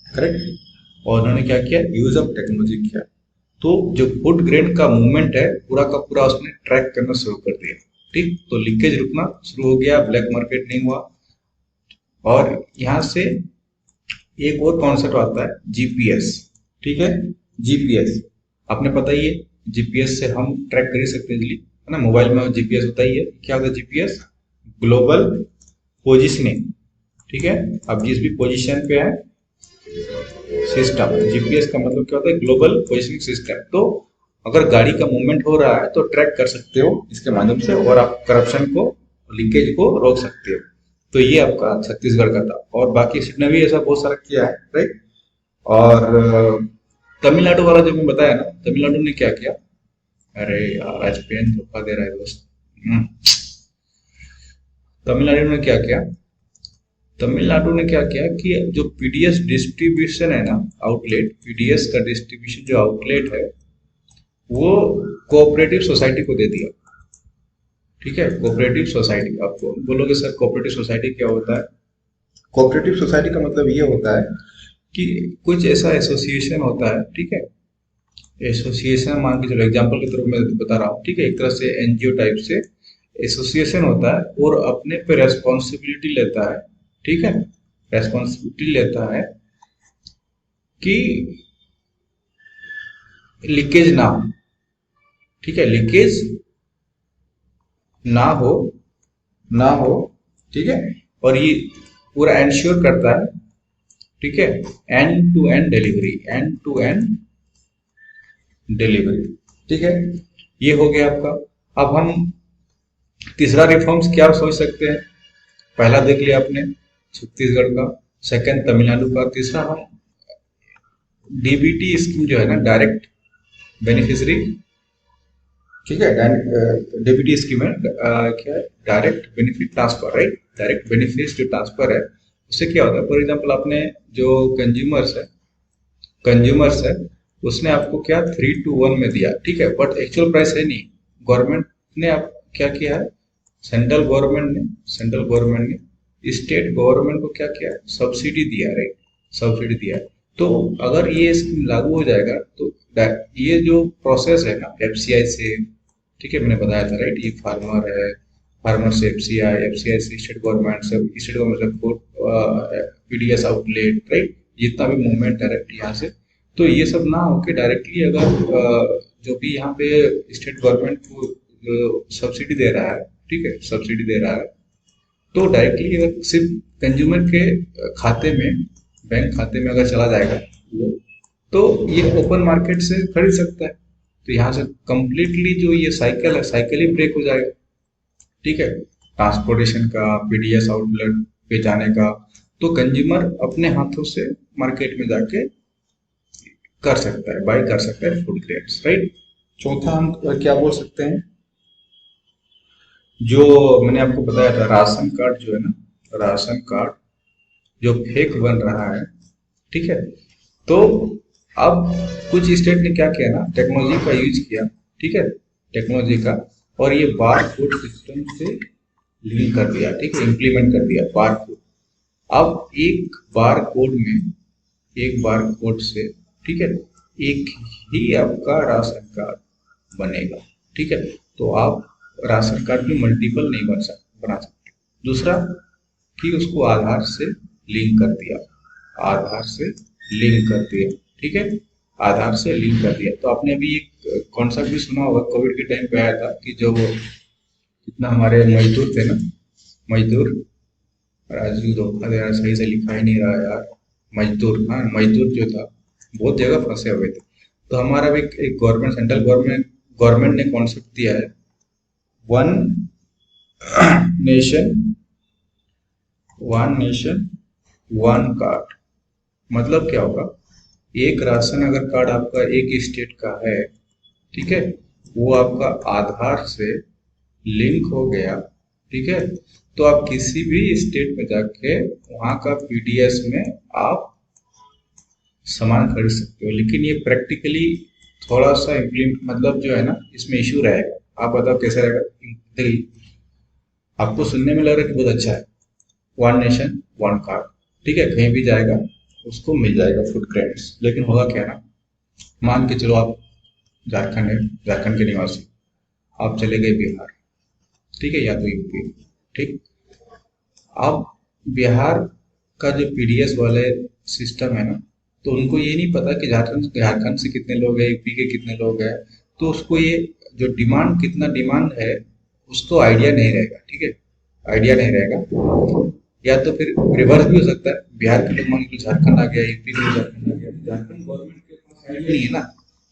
करेक्ट। और उन्होंने क्या किया, यूज ऑफ टेक्नोलॉजी किया। तो जो फूड ग्रेन का मूवमेंट है पूरा का पूरा उसने ट्रैक करना शुरू कर दिया, ठीक। तो लीकेज रुकना शुरू हो गया, ब्लैक मार्केट नहीं हुआ। और यहाँ से एक और कॉन्सेप्ट आता है जीपीएस, ठीक है। जीपीएस आपने पता ही है, जीपीएस से हम ट्रैक कर ही सकते हैं, है ना, मोबाइल में जीपीएस होता ही है। क्या होता है जीपीएस? ग्लोबल पोजिशनिंग, ठीक है। आप जिस भी पोजीशन पे है, सिस्टम, जीपीएस का मतलब क्या होता है, ग्लोबल पोजिशनिंग सिस्टम। तो अगर गाड़ी का मूवमेंट हो रहा है तो ट्रैक कर सकते हो इसके माध्यम से, और आप करप्शन को, लीकेज को रोक सकते हो। तो ये आपका छत्तीसगढ़ का था, और बाकी स्टेट ने भी ऐसा बहुत सारा किया है, राइट। और तमिलनाडु वाला जो मैं बताया ना, तमिलनाडु ने क्या किया, अरे यार आज पेन धोखा दे रहा है दोस्त। तमिलनाडु ने क्या किया, तमिलनाडु ने क्या किया कि जो पीडीएस डिस्ट्रीब्यूशन है ना, आउटलेट, पीडीएस का डिस्ट्रीब्यूशन जो आउटलेट है, वो कोऑपरेटिव सोसाइटी को दे दिया, ठीक है। कोऑपरेटिव सोसाइटी, आपको बोलोगे सर कोऑपरेटिव सोसाइटी क्या होता है? कोऑपरेटिव सोसाइटी का मतलब ये होता है कि कुछ ऐसा एसोसिएशन होता है, ठीक है। एसोसिएशन मान के चलो, एग्जांपल के तौर पर मैं बता रहा हूँ, ठीक है, एक तरह से एनजीओ टाइप से एसोसिएशन होता है, और अपने पे रेस्पॉन्सिबिलिटी लेता है, ठीक है, रेस्पॉन्सिबिलिटी लेता है कि लीकेज ना हो, ठीक है, लीकेज ना हो, ठीक है। और ये पूरा एंश्योर करता है, ठीक है, एंड टू एंड डिलीवरी, ठीक है। ये हो गया आपका। अब हम तीसरा रिफॉर्म्स क्या सोच सकते हैं? पहला देख लिया आपने छत्तीसगढ़ का, सेकंड तमिलनाडु का, तीसरा हम डीबीटी स्कीम जो है ना, डायरेक्ट बेनिफिशियरी, ठीक है, डीबीटी स्कीम है, क्या है, direct benefit transfer, right. Direct benefit जो ट्रांसफर है, उससे क्या होता है, फॉर एग्जांपल आपने जो कंज्यूमर्स है, उसने आपको क्या 3:1 में दिया, ठीक है, बट एक्चुअल प्राइस है नहीं। गवर्नमेंट ने आप क्या किया है, सेंट्रल गवर्नमेंट ने स्टेट गवर्नमेंट को क्या किया, सब्सिडी दिया, राइट, सब्सिडी दिया। तो अगर ये स्कीम लागू हो जाएगा तो ये जो प्रोसेस है ना एफसीआई से, ठीक है, मैंने बताया था, राइट, ये फार्मर से एफसीआई से स्टेट गवर्नमेंट से पीडीएस आउटलेट, राइट, जितना भी मूवमेंट डायरेक्ट यहाँ से, तो ये सब ना होके डायरेक्टली अगर जो भी यहाँ पे स्टेट गवर्नमेंट को सब्सिडी दे रहा है, ठीक है, सब्सिडी दे रहा है, तो डायरेक्टली अगर सिर्फ कंज्यूमर के खाते में, बैंक खाते में अगर चला जाएगा, तो ये ओपन मार्केट से खरीद सकता है। तो यहाँ से कंप्लीटली जो ये साइकिल है, साइकिल ही ब्रेक हो जाएगा, ठीक है, ट्रांसपोर्टेशन का, पीडीएस आउटलेट पे जाने का। तो कंज्यूमर अपने हाथों से मार्केट में जाके कर सकता है, बाय कर सकता है फूड ग्रेड्स, राइट। चौथा हम क्या बोल सकते हैं, जो मैंने आपको बताया था, राशन कार्ड जो है ना, राशन कार्ड जो फेक बन रहा है, ठीक है। तो अब कुछ स्टेट ने क्या किया ना, टेक्नोलॉजी का यूज किया, ठीक है, टेक्नोलॉजी का, और ये बार कोड सिस्टम से लिंक कर दिया, ठीक है, इम्प्लीमेंट कर दिया बार कोड। अब एक बार कोड से, ठीक है, एक ही आपका राशन कार्ड बनेगा, ठीक है। तो आप राशन कार्ड में मल्टीपल नहीं बना सकते। दूसरा कि उसको आधार से लिंक कर दिया, आधार से लिंक कर दिया, ठीक है, आधार से लिंक कर दिया। तो आपने अभी एक कॉन्सेप्ट भी सुना होगा, कोविड के टाइम पे आया था कि जो कितना हमारे मजदूर थे ना, मजदूर, राजू धोखा दे रहा, सही से लिखा ही नहीं रहा यार, मजदूर, हाँ मजदूर जो था बहुत जगह फंसे हुए थे। तो हमारा भी एक गवर्नमेंट, सेंट्रल गवर्नमेंट ने कॉन्सेप्ट दिया है, वन नेशन वन कार्ड। मतलब क्या होगा, एक राशन अगर कार्ड आपका एक स्टेट का है, ठीक है, वो आपका आधार से लिंक हो गया, ठीक है, तो आप किसी भी स्टेट में जाके वहां का पीडीएस में आप सामान खरीद सकते हो। लेकिन ये प्रैक्टिकली थोड़ा सा इम्प्लीमेंट, मतलब जो है ना, इसमें इश्यू रहेगा। आप बताओ कैसे रहेगा? देखिए, आपको सुनने में लग रहा है कि बहुत अच्छा है, वन नेशन वन कार्ड, ठीक है, कहीं भी जाएगा उसको मिल जाएगा फूड क्रेडिट्स। लेकिन होगा क्या ना, मान के चलो आप झारखंड है, झारखंड के निवासी, आप चले गए बिहार, ठीक है, या तो यूपी, ठीक। अब बिहार का जो पीडीएस वाले सिस्टम है ना, तो उनको ये नहीं पता कि झारखंड झारखंड से कितने लोग हैं, यूपी के कितने लोग हैं। तो उसको ये जो डिमांड, कितना डिमांड है, उसको आइडिया नहीं रहेगा, ठीक है, आइडिया नहीं रहेगा। या तो फिर रिवर्स भी हो सकता है, बिहार के लोग मान लो झारखंड आ गया, यूपी के लोग झारखंड आ गया, तो झारखंड गवर्नमेंट के पास आइडिया नहीं है ना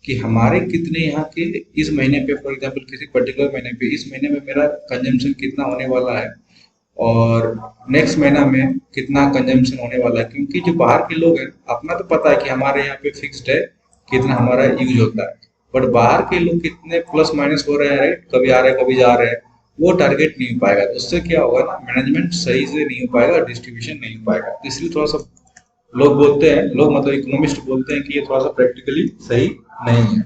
कि हमारे कितने यहाँ के इस महीने पे, फॉर एग्जाम्पल किसी पर्टिकुलर महीने पे, इस महीने में मेरा कंजम्पशन कितना होने वाला है और नेक्स्ट महीना में कितना कंजम्पशन होने वाला है। क्योंकि जो बाहर के लोग हैं, अपना तो पता है कि हमारे यहाँ पे फिक्स्ड है कितना हमारा यूज होता है, बट बाहर के लोग कितने प्लस माइनस हो रहे हैं, राइट, कभी आ रहे हैं कभी जा रहे हैं, वो टारगेट नहीं हो पाएगा। तो उससे क्या होगा ना, मैनेजमेंट सही से नहीं हो पाएगा, डिस्ट्रीब्यूशन नहीं हो पाएगा। तो इसलिए थोड़ा सा लोग बोलते हैं, लोग मतलब इकोनॉमिस्ट बोलते हैं कि ये थोड़ा सा प्रैक्टिकली सही नहीं है,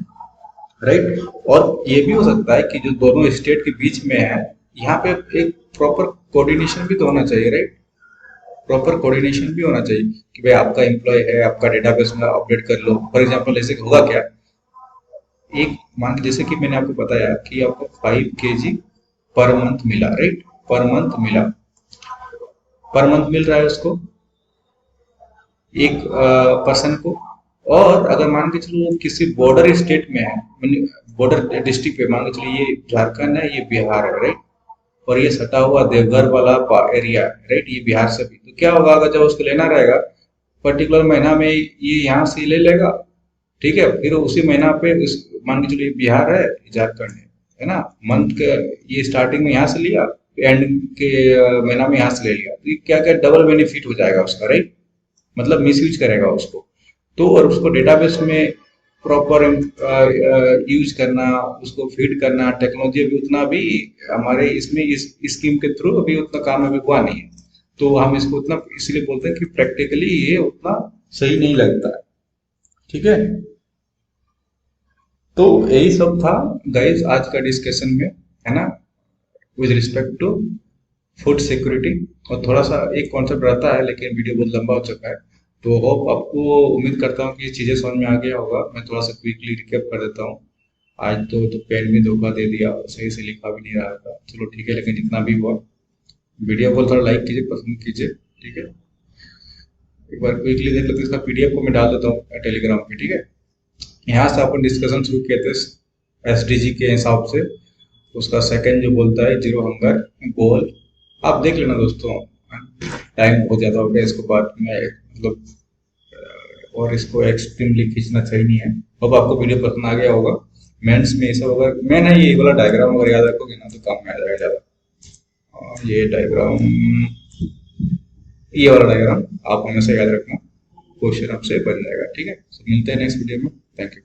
राइट। और ये भी हो सकता है कि जो दोनों स्टेट के बीच में है, यहाँ पे एक प्रॉपर कोऑर्डिनेशन भी तो होना चाहिए, राइट, प्रॉपर कोऑर्डिनेशन भी होना चाहिए कि भाई आपका एम्प्लॉय है, आपका डेटाबेस में अपडेट कर लो। फॉर एग्जांपल ऐसे होगा क्या, एक मान के जैसे कि मैंने आपको बताया कि आपको 5 kg पर मंथ मिला, राइट, पर मंथ मिला, पर मंथ मिल रहा है उसको, एक पर्सन को। और अगर मान के चलो वो किसी बॉर्डर स्टेट में है, बॉर्डर डिस्ट्रिक्ट पे, मान के चलो ये झारखंड है, ये बिहार है, राइट, और ये सटा हुआ देवघर वाला एरिया, राइट, ये बिहार से भी। तो क्या होगा, अगर जब उसको लेना रहेगा पर्टिकुलर महीना में, ये यहाँ से ले लेगा, ठीक है, फिर उसी महीना पे इस, मान के चलिए बिहार है, झारखंड है ना, मंथ के ये स्टार्टिंग में यहाँ से लिया, एंड के महीना में यहाँ से ले लिया, तो ये क्या क्या डबल बेनिफिट हो जाएगा उसका, राइट, मतलब मिस यूज करेगा उसको। तो और उसको डेटाबेस में प्रॉपर यूज करना, उसको फीड करना, टेक्नोलॉजी अभी उतना भी हमारे इसमें इस स्कीम के थ्रू अभी उतना काम अभी हुआ नहीं है। तो हम इसको उतना इसलिए बोलते हैं कि प्रैक्टिकली ये उतना सही नहीं लगता है, ठीक है। तो यही सब था गाइस आज का डिस्कशन में, है ना, with respect to food security. और थोड़ा सा एक कॉन्सेप्ट रहता है, लेकिन वीडियो बहुत लंबा हो चुका है, तो होप आपको, उम्मीद करता हूँ कि ये चीज़ें समझ में आ गया होगा। मैं थोड़ा सा क्विकली रिकैप कर देता हूँ। आज तो पेन भी धोखा दे दिया, सही से लिखा भी नहीं रहा था, चलो ठीक है, लेकिन जितना भी हुआ, वीडियो को थोड़ा लाइक कीजिए, पसंद कीजिए, ठीक है। एक बार क्विकली देख लेते, इसका पीडीएफ को मैं डाल देता हूँ टेलीग्राम पे, ठीक है। यहाँ से अपन डिस्कशन शुरू किए थे एसडीजी के हिसाब से, उसका सेकंड जो बोलता है जीरो हंगर गोल, आप देख लेना दोस्तों। टाइम बहुत ज़्यादा हो गया, इसको बाद में मतलब और इसको एक्सट्रीमली खींचना सही नहीं है। अब आपको वीडियो पसंद आ गया होगा। मेंस में ये सब अगर मेन है, ये वाला डायग्राम अगर याद रखोगे ना तो काम में आ जाएगा ज़्यादा। और ये डायग्राम, ये वाला डायग्राम आप हमेशा याद रखना, क्वेश्चन आपसे बन जाएगा, ठीक है। मिलते हैं नेक्स्ट वीडियो में, थैंक यू।